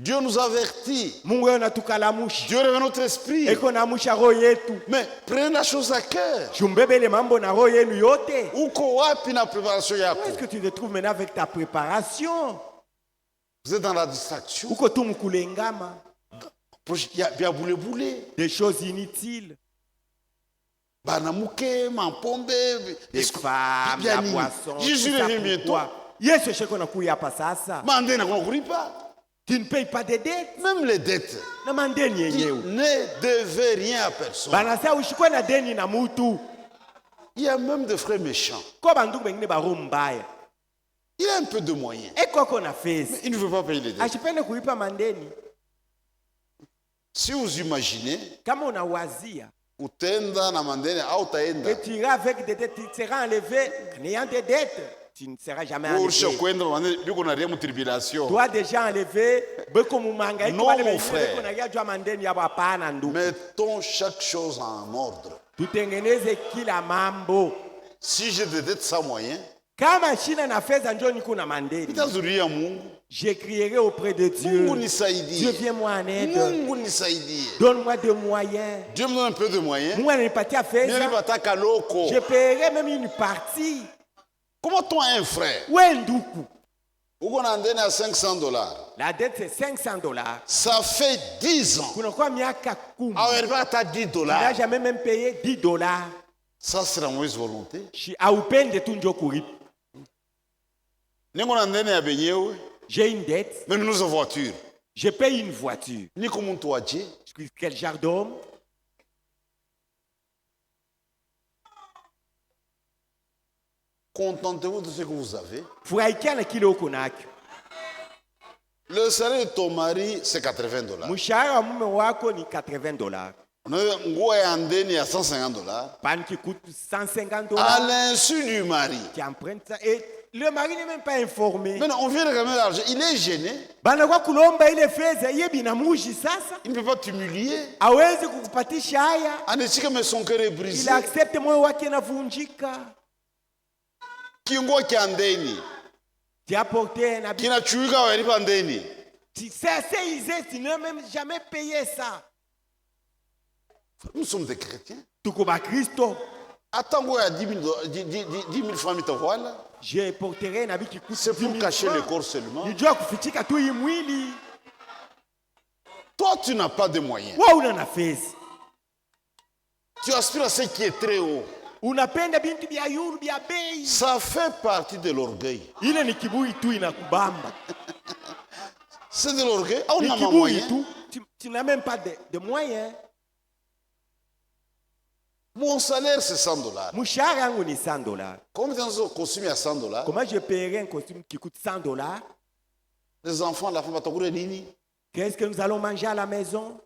Dieu nous avertit. Dieu réveille notre esprit. Mais prenez la chose à cœur. Où est-ce que tu te trouves maintenant avec ta préparation? Vous êtes dans la distraction. Des choses inutiles. Les femmes, la boisson. Jésus revient bientôt. Tu ne payes pas de dettes. Même les dettes. Tu ne devais rien à personne. Il y a même des frères méchants. Il a un peu de moyens. Mais il ne veut pas payer les dettes. Si vous imaginez, que tu iras avec des dettes, tu seras enlevé n'ayant des dettes. Tu ne seras jamais enlevé. Toi déjà enlevé, non mon frère. Mettons chaque chose en ordre. Si j'ai des dettes sans moyens, je crierai auprès de Dieu. Dieu, viens-moi en aide. Donne-moi des moyens. Dieu me donne un peu de moyens. Je paierai même une partie. Comment toi un frère? On a donné à $500. La dette c'est $500. Ça fait 10 ans. Alors il va à $10. Il n'a jamais même payé $10. Ça c'est la mauvaise volonté. J'ai une dette. Même nos voitures. Je paye une voiture. Quel genre d'homme? Contentez-vous de ce que vous avez. Le salaire de ton mari, c'est $80. Ngoué andeni à $150. Panne qui coûte $150. À l'insu du mari. Qui emprunte ça. Et le mari n'est même pas informé. Maintenant, on vient de ramener l'argent. Il est gêné. Il ne peut pas t'humilier. Mais son cœur est brisé. Il accepte moyo wake navunjika. Kingwa kiandeni. Kinachuika walipa andeni. Tu n'as même jamais payé ça. Nous sommes des chrétiens. Attends, à 10 000 francs, je porterai un habit qui coûte 10 000 francs. C'est pour cacher le corps seulement. Toi, tu n'as pas de moyens. Tu aspires à ce qui est très haut. Ça fait partie de l'orgueil. C'est de l'orgueil. On n'a pas moyen. Tu n'as même pas de moyens. Mon salaire, c'est $100. Comment je paierai un costume qui coûte $100? Les enfants, la femme, qu'est-ce que nous allons manger à la maison?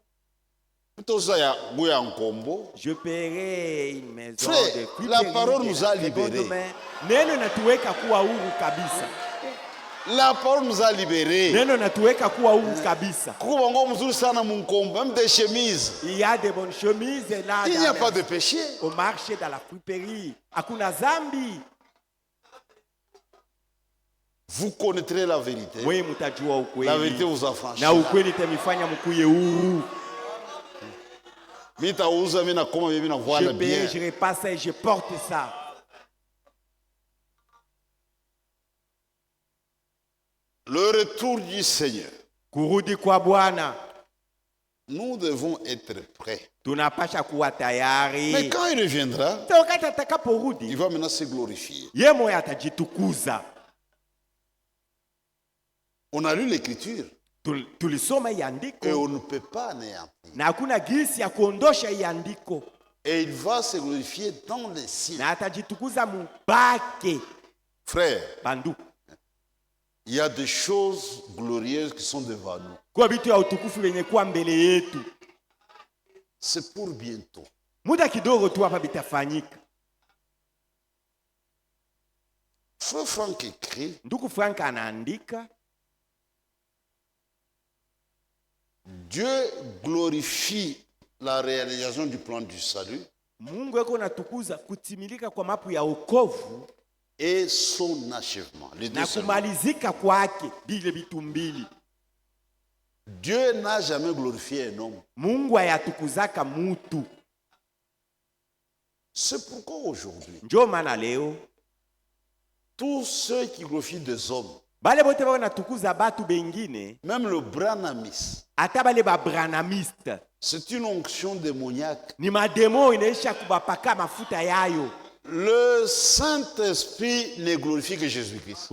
Je paierai une maison. Frère, la parole nous a libérés. La parole nous a libérés. Même des chemises. Il y a des bonnes chemises là. Il n'y a pas de péché. Au marché, dans la friperie. Hakuna zambi. Vous connaîtrez la vérité. La vérité vous affranchira. Je paye, je repasse et je porte ça. Le retour du Seigneur. Nous devons être prêts. Mais quand il reviendra, il va maintenant se glorifier. On a lu l'écriture. Et on ne peut pas anéantir. Et il va se glorifier dans les cieux. Frère, il y a des choses glorieuses qui sont devant nous. C'est pour bientôt. Frère Franck écrit. Dieu glorifie la réalisation du plan du salut et son achèvement. Dieu n'a jamais glorifié un homme. C'est pourquoi aujourd'hui, tous ceux qui glorifient des hommes, même le branamiste, c'est une onction démoniaque. Le Saint-Esprit ne glorifie que Jésus-Christ.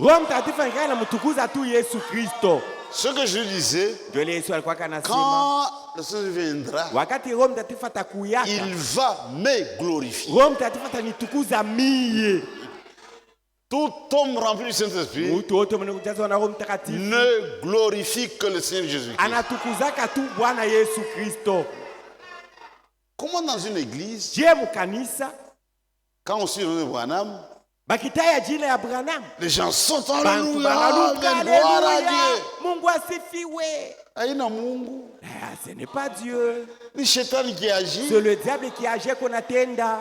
Ce que je disais, quand le Saint-Esprit viendra, il va me glorifier. Tout homme rempli du Saint-Esprit ne glorifie que le Seigneur Jésus-Christ. Comment dans une église, quand on suit le Branham, les gens sont en gloire à Dieu. Ce n'est pas Dieu. C'est le diable qui agit qu'on attenda.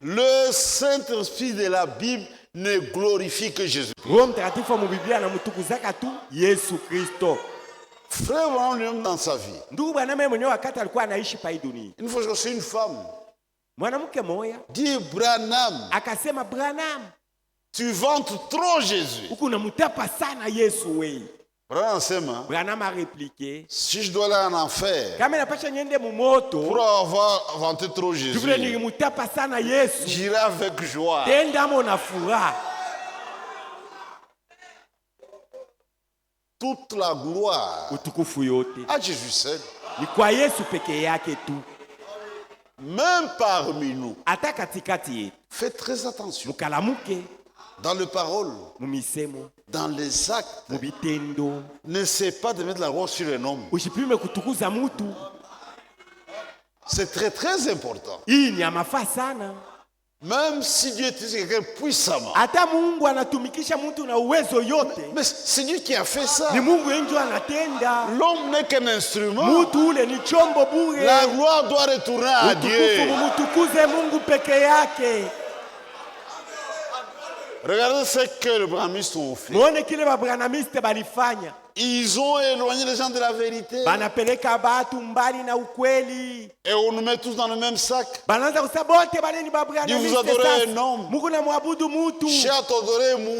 Le Saint-Esprit de la Bible ne glorifie que Jésus. Frère, on dans sa vie. Une fois que c'est une femme. Dis Branham. Tu vantes trop Jésus. Branham a répliqué. Si je dois aller en enfer pour avoir vanté trop Jésus, j'irai avec joie. toute la gloire à Jésus seul. Même parmi nous. Faites très attention. Dans les paroles, dans les actes, n'essaie pas de mettre la gloire sur un homme. C'est très très important. Même si Dieu utilise quelqu'un puissamment. Mais c'est Dieu qui a fait ça. L'homme n'est qu'un instrument. La gloire doit retourner à Dieu. Regardez ce que les brahmistes ont fait. Ils ont éloigné les gens de la vérité. Et on nous met tous dans le même sac. Dit vous adorez un homme.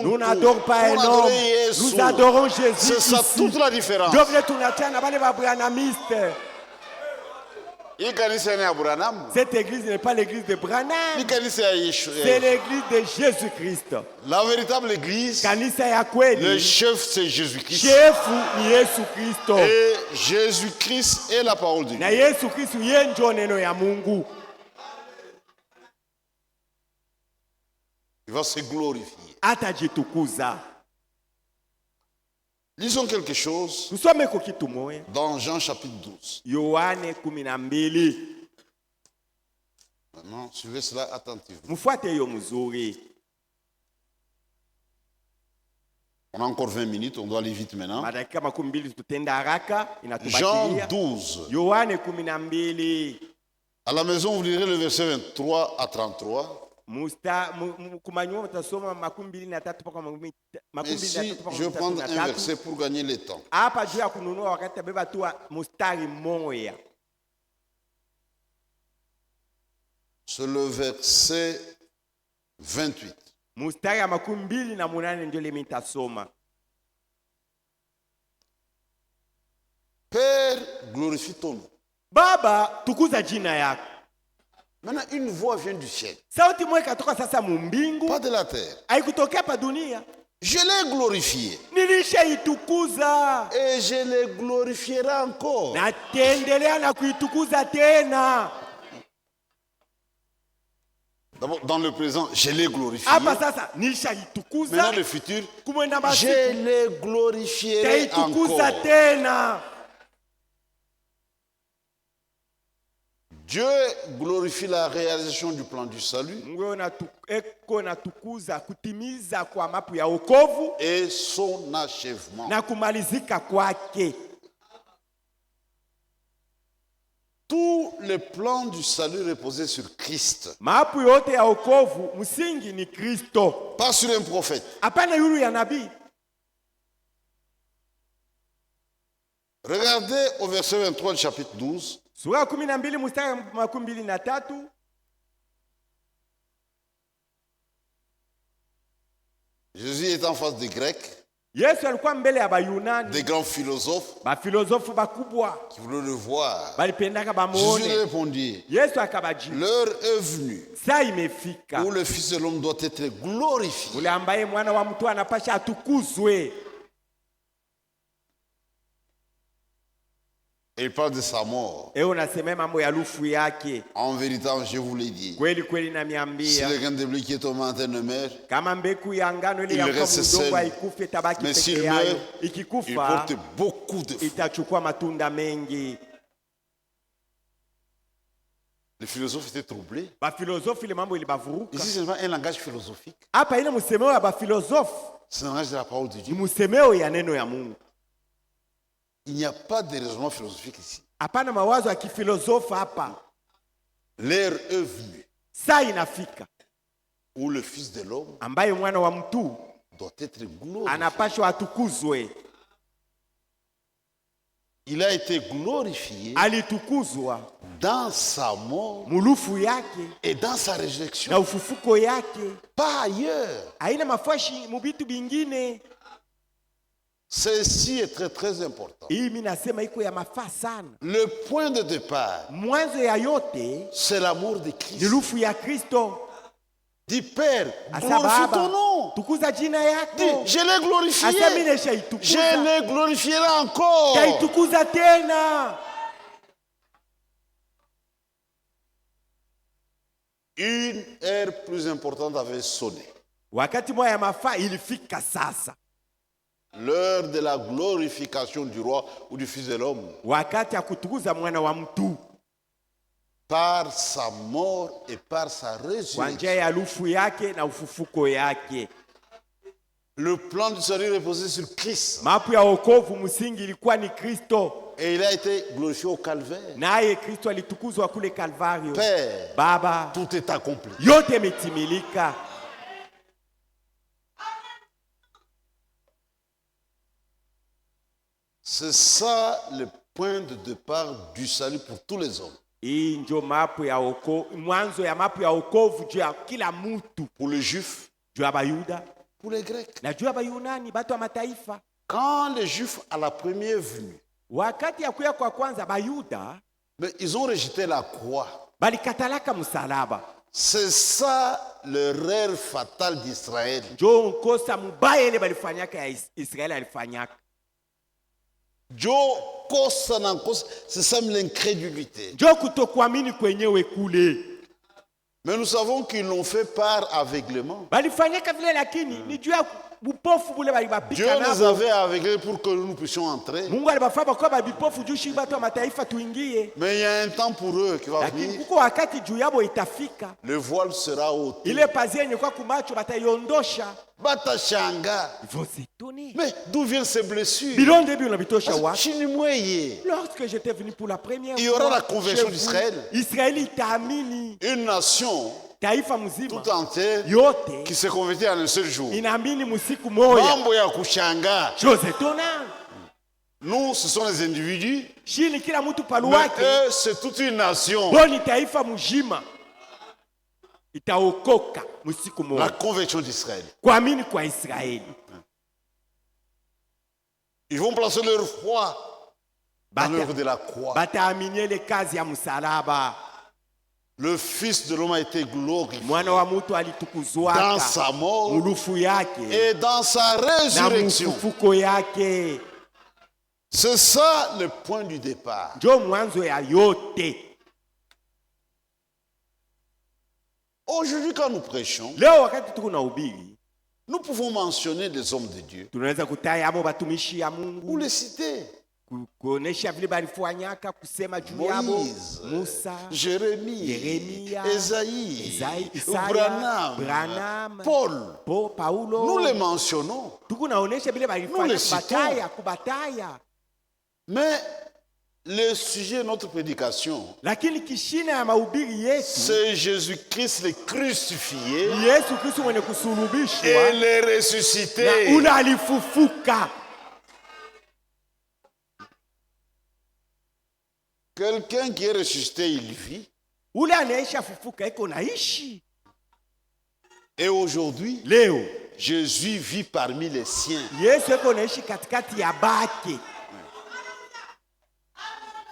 Nous n'adorons pas un homme. Nous adorons Jésus. C'est ça toute la différence. Cette église n'est pas l'église de Branham. C'est l'église de Jésus-Christ. La véritable église, le chef c'est Jésus-Christ. Et Jésus-Christ est la parole de Dieu. Il va se glorifier. Lisons quelque chose dans Jean chapitre 12. Maintenant, suivez cela attentivement. On a encore 20 minutes, on doit aller vite maintenant. Jean 12. À la maison, vous lirez le verset 23 à 33. Ici, je vais prendre un verset pour gagner le temps. C'est le verset 28. Père, glorifie ton nom. Baba, tukuza jina yako. Maintenant, une voix vient du ciel. Pas de la terre. Je l'ai glorifié. Et je le glorifierai encore. D'abord, dans le présent, je l'ai glorifié. Maintenant, le futur, je le glorifierai encore. Dieu glorifie la réalisation du plan du salut et son achèvement. Tout le plan du salut reposait sur Christ. Pas sur un prophète. Regardez au verset 23 du chapitre 12. Jésus est en face des Grecs, des grands philosophes qui voulaient le voir. Jésus répondit, l'heure est venue où le Fils de l'homme doit être glorifié. Et il parle de sa mort. En vérité, je vous l'ai dit. Si le grain de blé qui est tombé en terre ne meurt, il reste seul. Mais s'il meurt, il porte beaucoup de fruits. Les philosophes étaient troublés. Ici, c'est seulement un langage philosophique. C'est un langage de la parole de Dieu. Il n'y a pas de raisonnement philosophique ici. L'heure est venue où le Fils de l'homme doit être glorifié. Il a été glorifié dans sa mort et dans sa résurrection. Pas ailleurs. Ceci est très très important. Le point de départ, c'est l'amour de Christ. Dis Père, glorifie ton nom. nom. Dis, je l'ai glorifié. Je le glorifierai encore. Une heure plus importante avait sonné. L'heure de la glorification du roi ou du fils de l'homme. Par sa mort et par sa résurrection. Le plan du salut reposait sur Christ. Et il a été glorifié au calvaire. Père, tout est accompli. C'est ça le point de départ du salut pour tous les hommes. Pour les Juifs, pour les Grecs. Quand les Juifs à la première venue, mais ils ont rejeté la croix. C'est ça l'erreur fatale d'Israël. C'est ça l'incrédulité. Mais nous savons qu'ils l'ont fait par aveuglement. Dieu nous avait aveuglés pour que nous puissions entrer. Mais il y a un temps pour eux qui va venir. Le voile sera ôté. Mais d'où viennent ces blessures? Lorsque j'étais venu pour la première fois, il y aura la conversion d'Israël. Une nation tout entière qui se convertit en un seul jour. Nous, ce sont les individus, mais eux, c'est toute une nation. La conversion d'Israël. Ils vont placer leur foi dans l'œuvre de la croix. Le Fils de l'homme a été glorifié dans sa mort et dans sa résurrection. C'est ça le point du départ. Aujourd'hui, quand nous prêchons, nous pouvons mentionner des hommes de Dieu ou les citer. Moïse, Jérémie, Esaïe, Branham, Paul. Nous les mentionnons. Nous les citons. Mais le sujet de notre prédication, c'est Jésus-Christ le crucifié et le ressuscité. Quelqu'un qui est ressuscité, il vit. Et aujourd'hui, Jésus vit parmi les siens.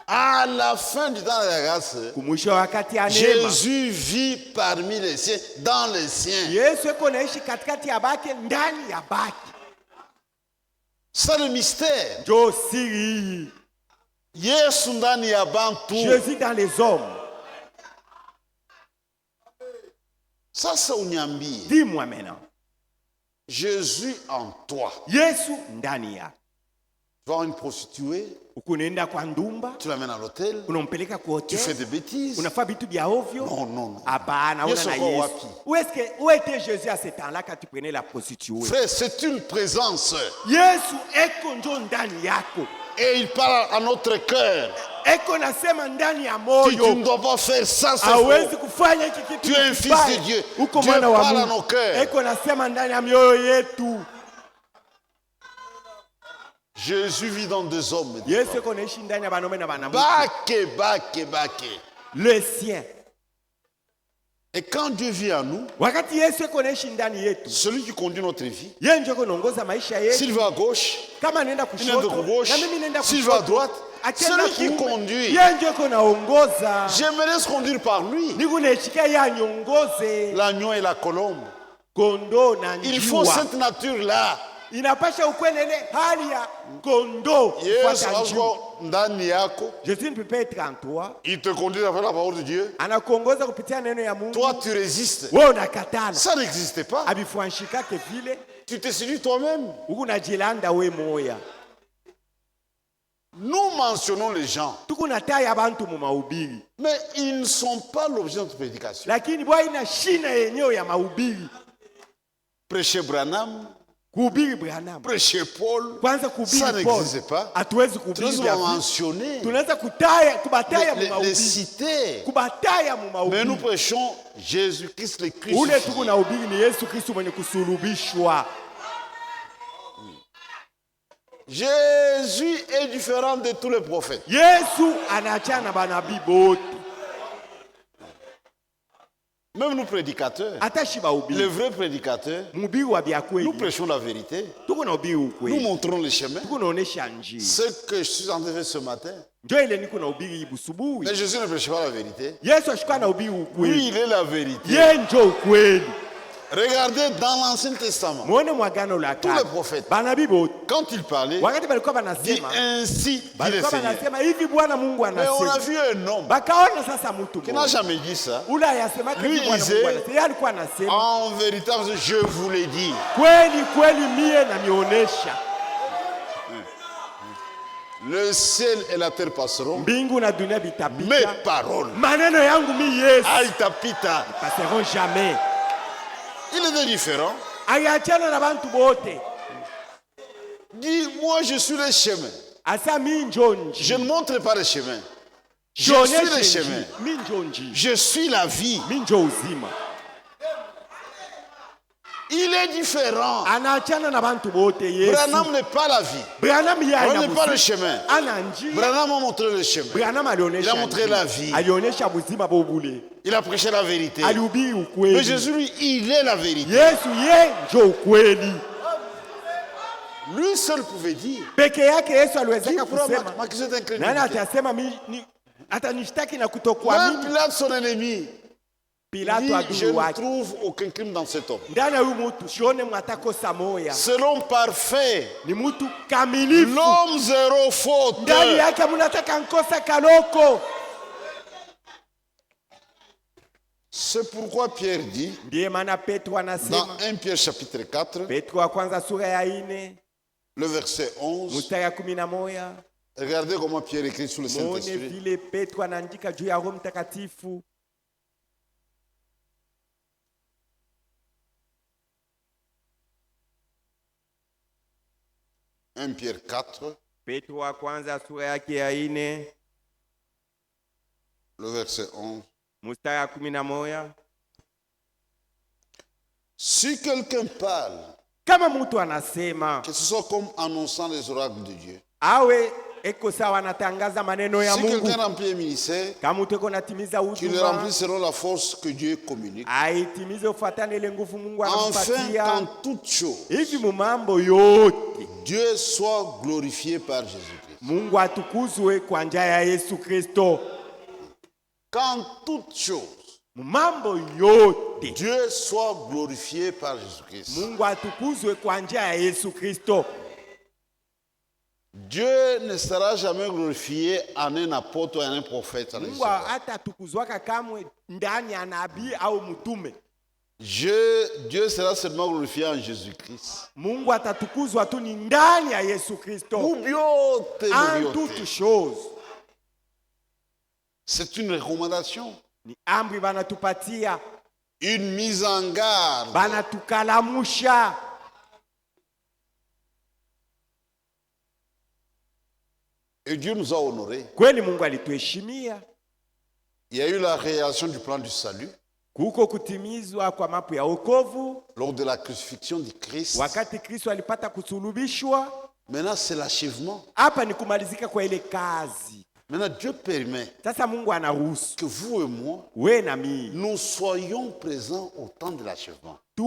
À la fin du temps de la grâce, Jésus vit parmi les siens, dans les siens. C'est le mystère. Jésus dans les hommes. Ça, c'est Unyambi. Dis-moi maintenant. Jésus en toi. Yesu ndani ya. Tu vas une prostituée. Tu l'amènes à l'hôtel. Tu fais des bêtises. Non, non, non. Où était Jésus à ce temps-là quand tu prenais la prostituée? Frère, c'est une présence. Et il parle à notre cœur. Tu ne dois pas faire ça, c'est faux. Tu es un fils de Dieu. Dieu parle à nos cœurs. Jésus vit dans deux hommes. Le sien. Et quand Dieu vit en nous, celui qui conduit notre vie, s'il va à gauche, il est de gauche. S'il va à droite, celui qui conduit, j'aimerais se conduire par lui. L'agneau et la colombe Il faut cette nature-là. Inapasha ukwenele hali ya kondoo kufuata njiwa. Jésus ne peut pas être en toi. Il te conduit à faire la parole de Dieu. Anakuongoza kupitia neno ya Mungu. Toi tu résistes. Wewe unakatana. Ça n'existe pas. Abifuanshika ke vile. Tu te séduis toi-même. Ukunajilanda we moya. Nous mentionnons les gens. Tukunataya abantu mu mahubiri. Mais ils ne sont pas l'objet de notre prédication. Lakini bwa ina shina yenyewe ya mahubiri. Prêcher Branham. Kuhubiri Branham. Prêcher Paul. Kwanza kuhubiri ça Paul. n'existe pas. Hatuwezi kuhubiri. Tunaweza mentionner. Tunaweza kubataya mu mahubiri. Les citer. Kubataya mu mahubiri. Mais nous prêchons Jésus-Christ le Christ. Ule tukunahubiri ni Yesu Kristo mwenye kusulubishwa. Jésus est différent de tous les prophètes. Yesu anaachana na banabii bote. Même nous prédicateurs, les vrais prédicateurs, nous prêchons la vérité. Nous montrons le chemin. Ce que je suis en train de faire ce matin. Mais Jésus ne prêche pas la vérité. Lui, il est la vérité. Regardez dans l'Ancien Testament, tous les prophètes, quand ils parlaient, dit ainsi dit le Seigneur. Mais on a vu un homme qui n'a jamais dit ça. Lui il disait, en vérité, je vous l'ai dit. Le ciel et la terre passeront. Mes paroles passeront jamais. Il était différent. Dis, moi je suis le chemin. Je ne montre pas le chemin. Je suis le chemin. Je suis la vie. Il est différent. Branham n'est pas la vie. Branham n'est pas le chemin. Branham a montré le chemin. Il a montré la vie. Il a prêché la vérité. Mais Jésus, lui, il est la vérité. Lui seul pouvait dire. Même Pilate, son ennemi, dit, je ne trouve aucun crime dans cet homme. Selon parfait, l'homme zéro faute. C'est pourquoi Pierre dit, dans 1 Pierre chapitre 4, le verset 11, regardez comment Pierre écrit sur le Saint-Esprit. 1 Pierre 4, le verset 11. Si quelqu'un parle, que ce soit comme annonçant les oracles de Dieu. Si quelqu'un remplit un ministère, qu'il le remplisse selon la force que Dieu communique. Enfin, qu'en toute chose, Dieu soit glorifié par Jésus-Christ. Qu'en toute chose, Dieu soit glorifié par Jésus-Christ. Dieu ne sera jamais glorifié en un apôtre ou en un prophète. Dieu sera seulement glorifié en Jésus-Christ. C'est une recommandation. Une mise en garde. Et Dieu nous a honorés. Il y a eu la réalisation du plan du salut. Lors de la crucifixion du Christ. Maintenant c'est l'achèvement. Maintenant, Dieu permet que vous et moi, nous soyons présents au temps de l'achèvement. Et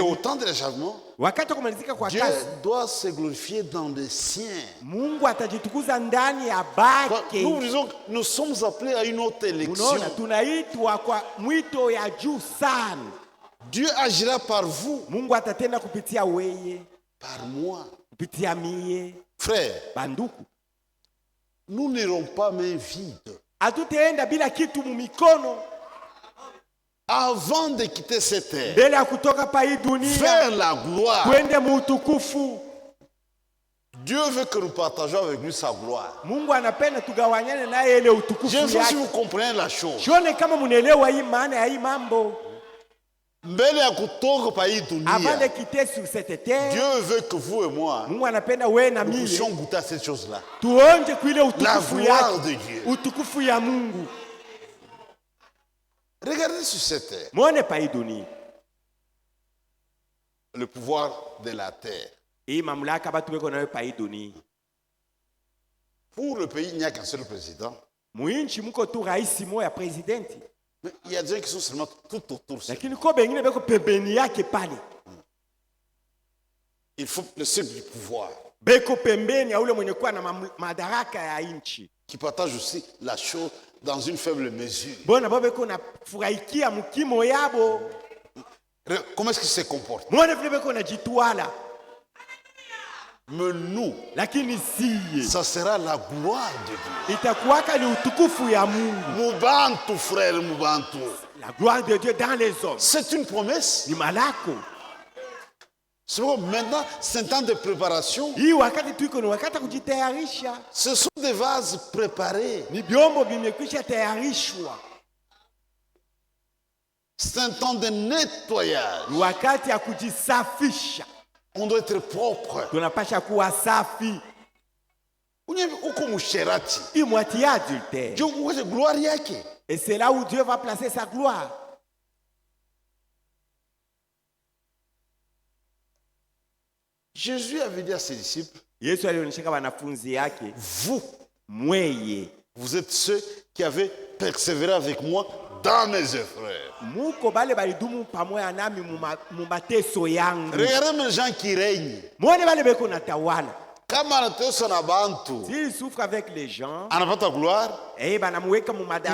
au temps de l'achèvement, Dieu doit se glorifier dans les siens. Nous disons que nous sommes appelés à une autre élection. Dieu agira par vous, par moi. Frère, nous n'irons pas main vide. Avant de quitter cette terre, vers la gloire, Dieu veut que nous partageons avec lui sa gloire. Je ne sais pas si vous comprenez la chose. Avant de quitter sur cette terre, Dieu veut que vous et moi nous puissions goûter à cette chose-là. La gloire de Dieu. Regardez sur cette terre. Le pouvoir de la terre. Pour le pays, il n'y a qu'un seul président. Mais il y a des gens qui sont seulement tout autour. Il faut le cercle du pouvoir. Qui partage aussi la chose dans une faible mesure. Comment est-ce qu'il se comporte? Mais nous, ça sera la gloire de Dieu. Mubantu, frère, Mubantu. La gloire de Dieu dans les hommes. C'est une promesse. Maintenant, c'est un temps de préparation. Ce sont des vases préparés. C'est un temps de nettoyage. On doit être propre. Et c'est là où Dieu va placer sa gloire. Jésus avait dit à ses disciples, vous êtes ceux qui avaient persévéré avec moi dans mes épreuves. Regardez les gens qui règnent. S'il souffre avec les gens, il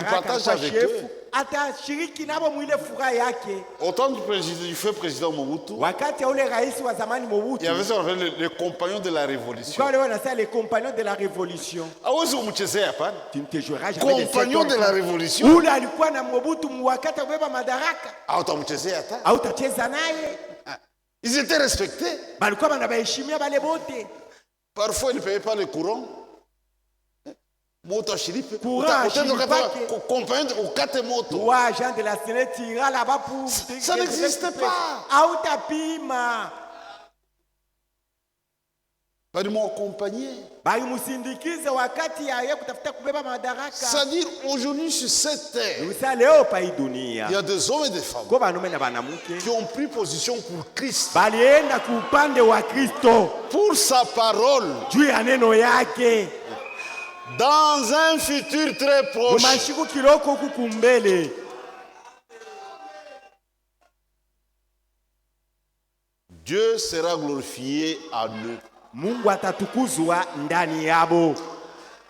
partage avec eux. Autant du feu président Mobutu, il y avait les compagnons de la révolution. Tu ne te joueras jamais de compagnons de la révolution. Ils étaient respectés. Parfois, ils ne payaient pas le courant. Ça n'existe pas. Ils m'ont accompagné. C'est-à-dire, aujourd'hui, sur cette terre, il y a des hommes et des femmes qui ont pris position pour Christ, pour sa parole, dans un futur très proche. Dieu sera glorifié à eux.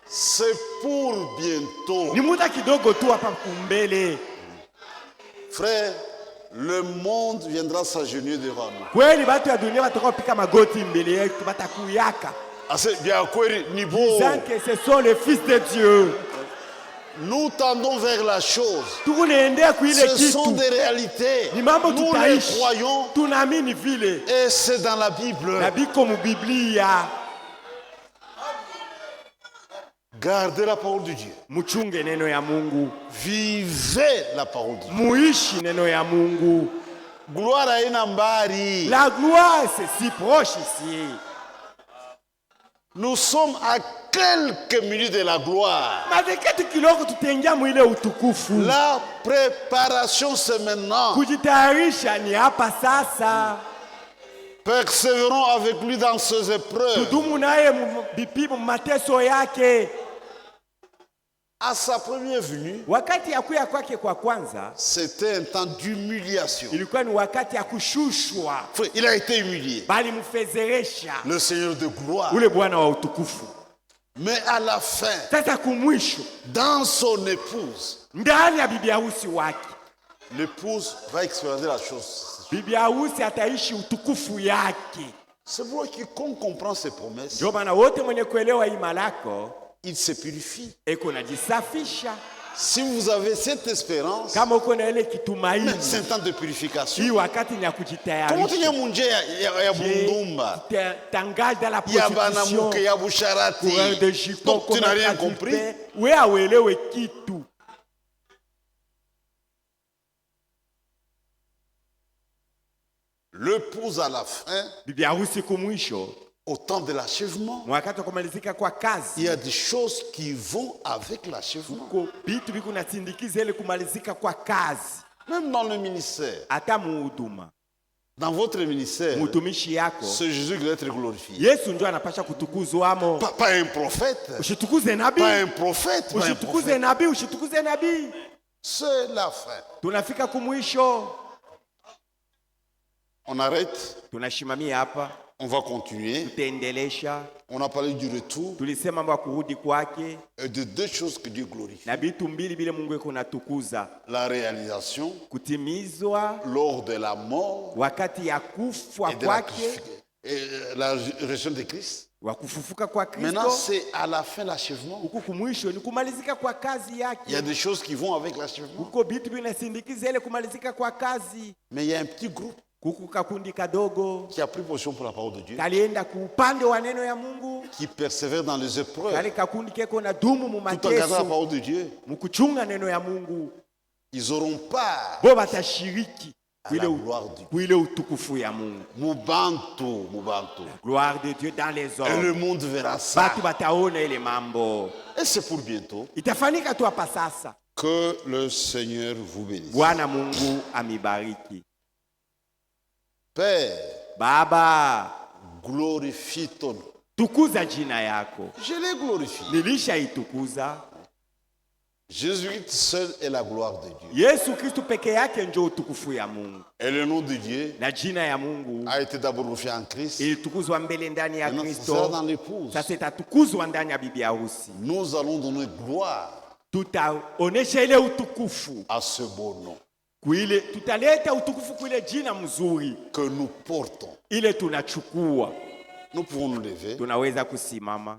C'est pour bientôt. Frère, le monde viendra s'agenouiller devant nous. Disant que ce sont les fils de Dieu. Nous tendons vers la chose. Ce sont des réalités. Nous les croyons. Et c'est dans la Bible. Gardez la parole de Dieu. Vivez la parole de Dieu. Gloire à Inambari. La gloire, c'est si proche ici. Nous sommes à quelques minutes de la gloire. La préparation, c'est maintenant. Persévérons avec lui dans ses épreuves. À sa première venue, c'était un temps d'humiliation. Il a été humilié. Le Seigneur de gloire. Mais à la fin, dans son épouse, l'épouse va expérimenter la chose. C'est pour qu'on comprend ces promesses. Il se purifie. Si vous avez cette espérance, c'est un temps de purification. Comment tu n'as rien compris. L'épouse à la fin, au temps de l'achèvement, il y a des choses qui vont avec l'achèvement. Même dans le ministère, dans votre ministère, c'est Jésus qui doit être glorifié. Pas un prophète. Pas un prophète. C'est la fin. On arrête. On va continuer. On a parlé du retour et de deux choses que Dieu glorifie. La réalisation lors de la mort et la résurrection de Christ. Maintenant, c'est à la fin l'achèvement. Il y a des choses qui vont avec l'achèvement. Mais il y a un petit groupe qui a pris position pour la parole de Dieu, qui persévère dans les épreuves tout en gardant la parole de Dieu. Ils n'auront pas à la gloire de Dieu. Mubantu. Gloire de Dieu dans les hommes. Et le monde verra ça. Et c'est pour bientôt. Que le Seigneur vous bénisse. Père, Baba, glorifie ton nom. Tukuza jina yako. Je l'ai glorifié. Nilishaitukuza. Jésus-Christ seul est la gloire de Dieu. Yesu Kristo peke yake ndio utukufu ya Mungu. Et le nom de Dieu na jina ya Mungu a été d'abord glorifié en Christ. Ilitukuzwa mbele ndani ya Kristo. Sasa itatukuzwa ndani ya bibi harusi. Nous allons donner gloire. Tutaonesha ile utukufu à ce beau nom. Kuile tutaleta utukufu kuile jina mzuri que nous portons. Ile tunachukua. Nous pouvons nous lever. Tunaweza kusimama.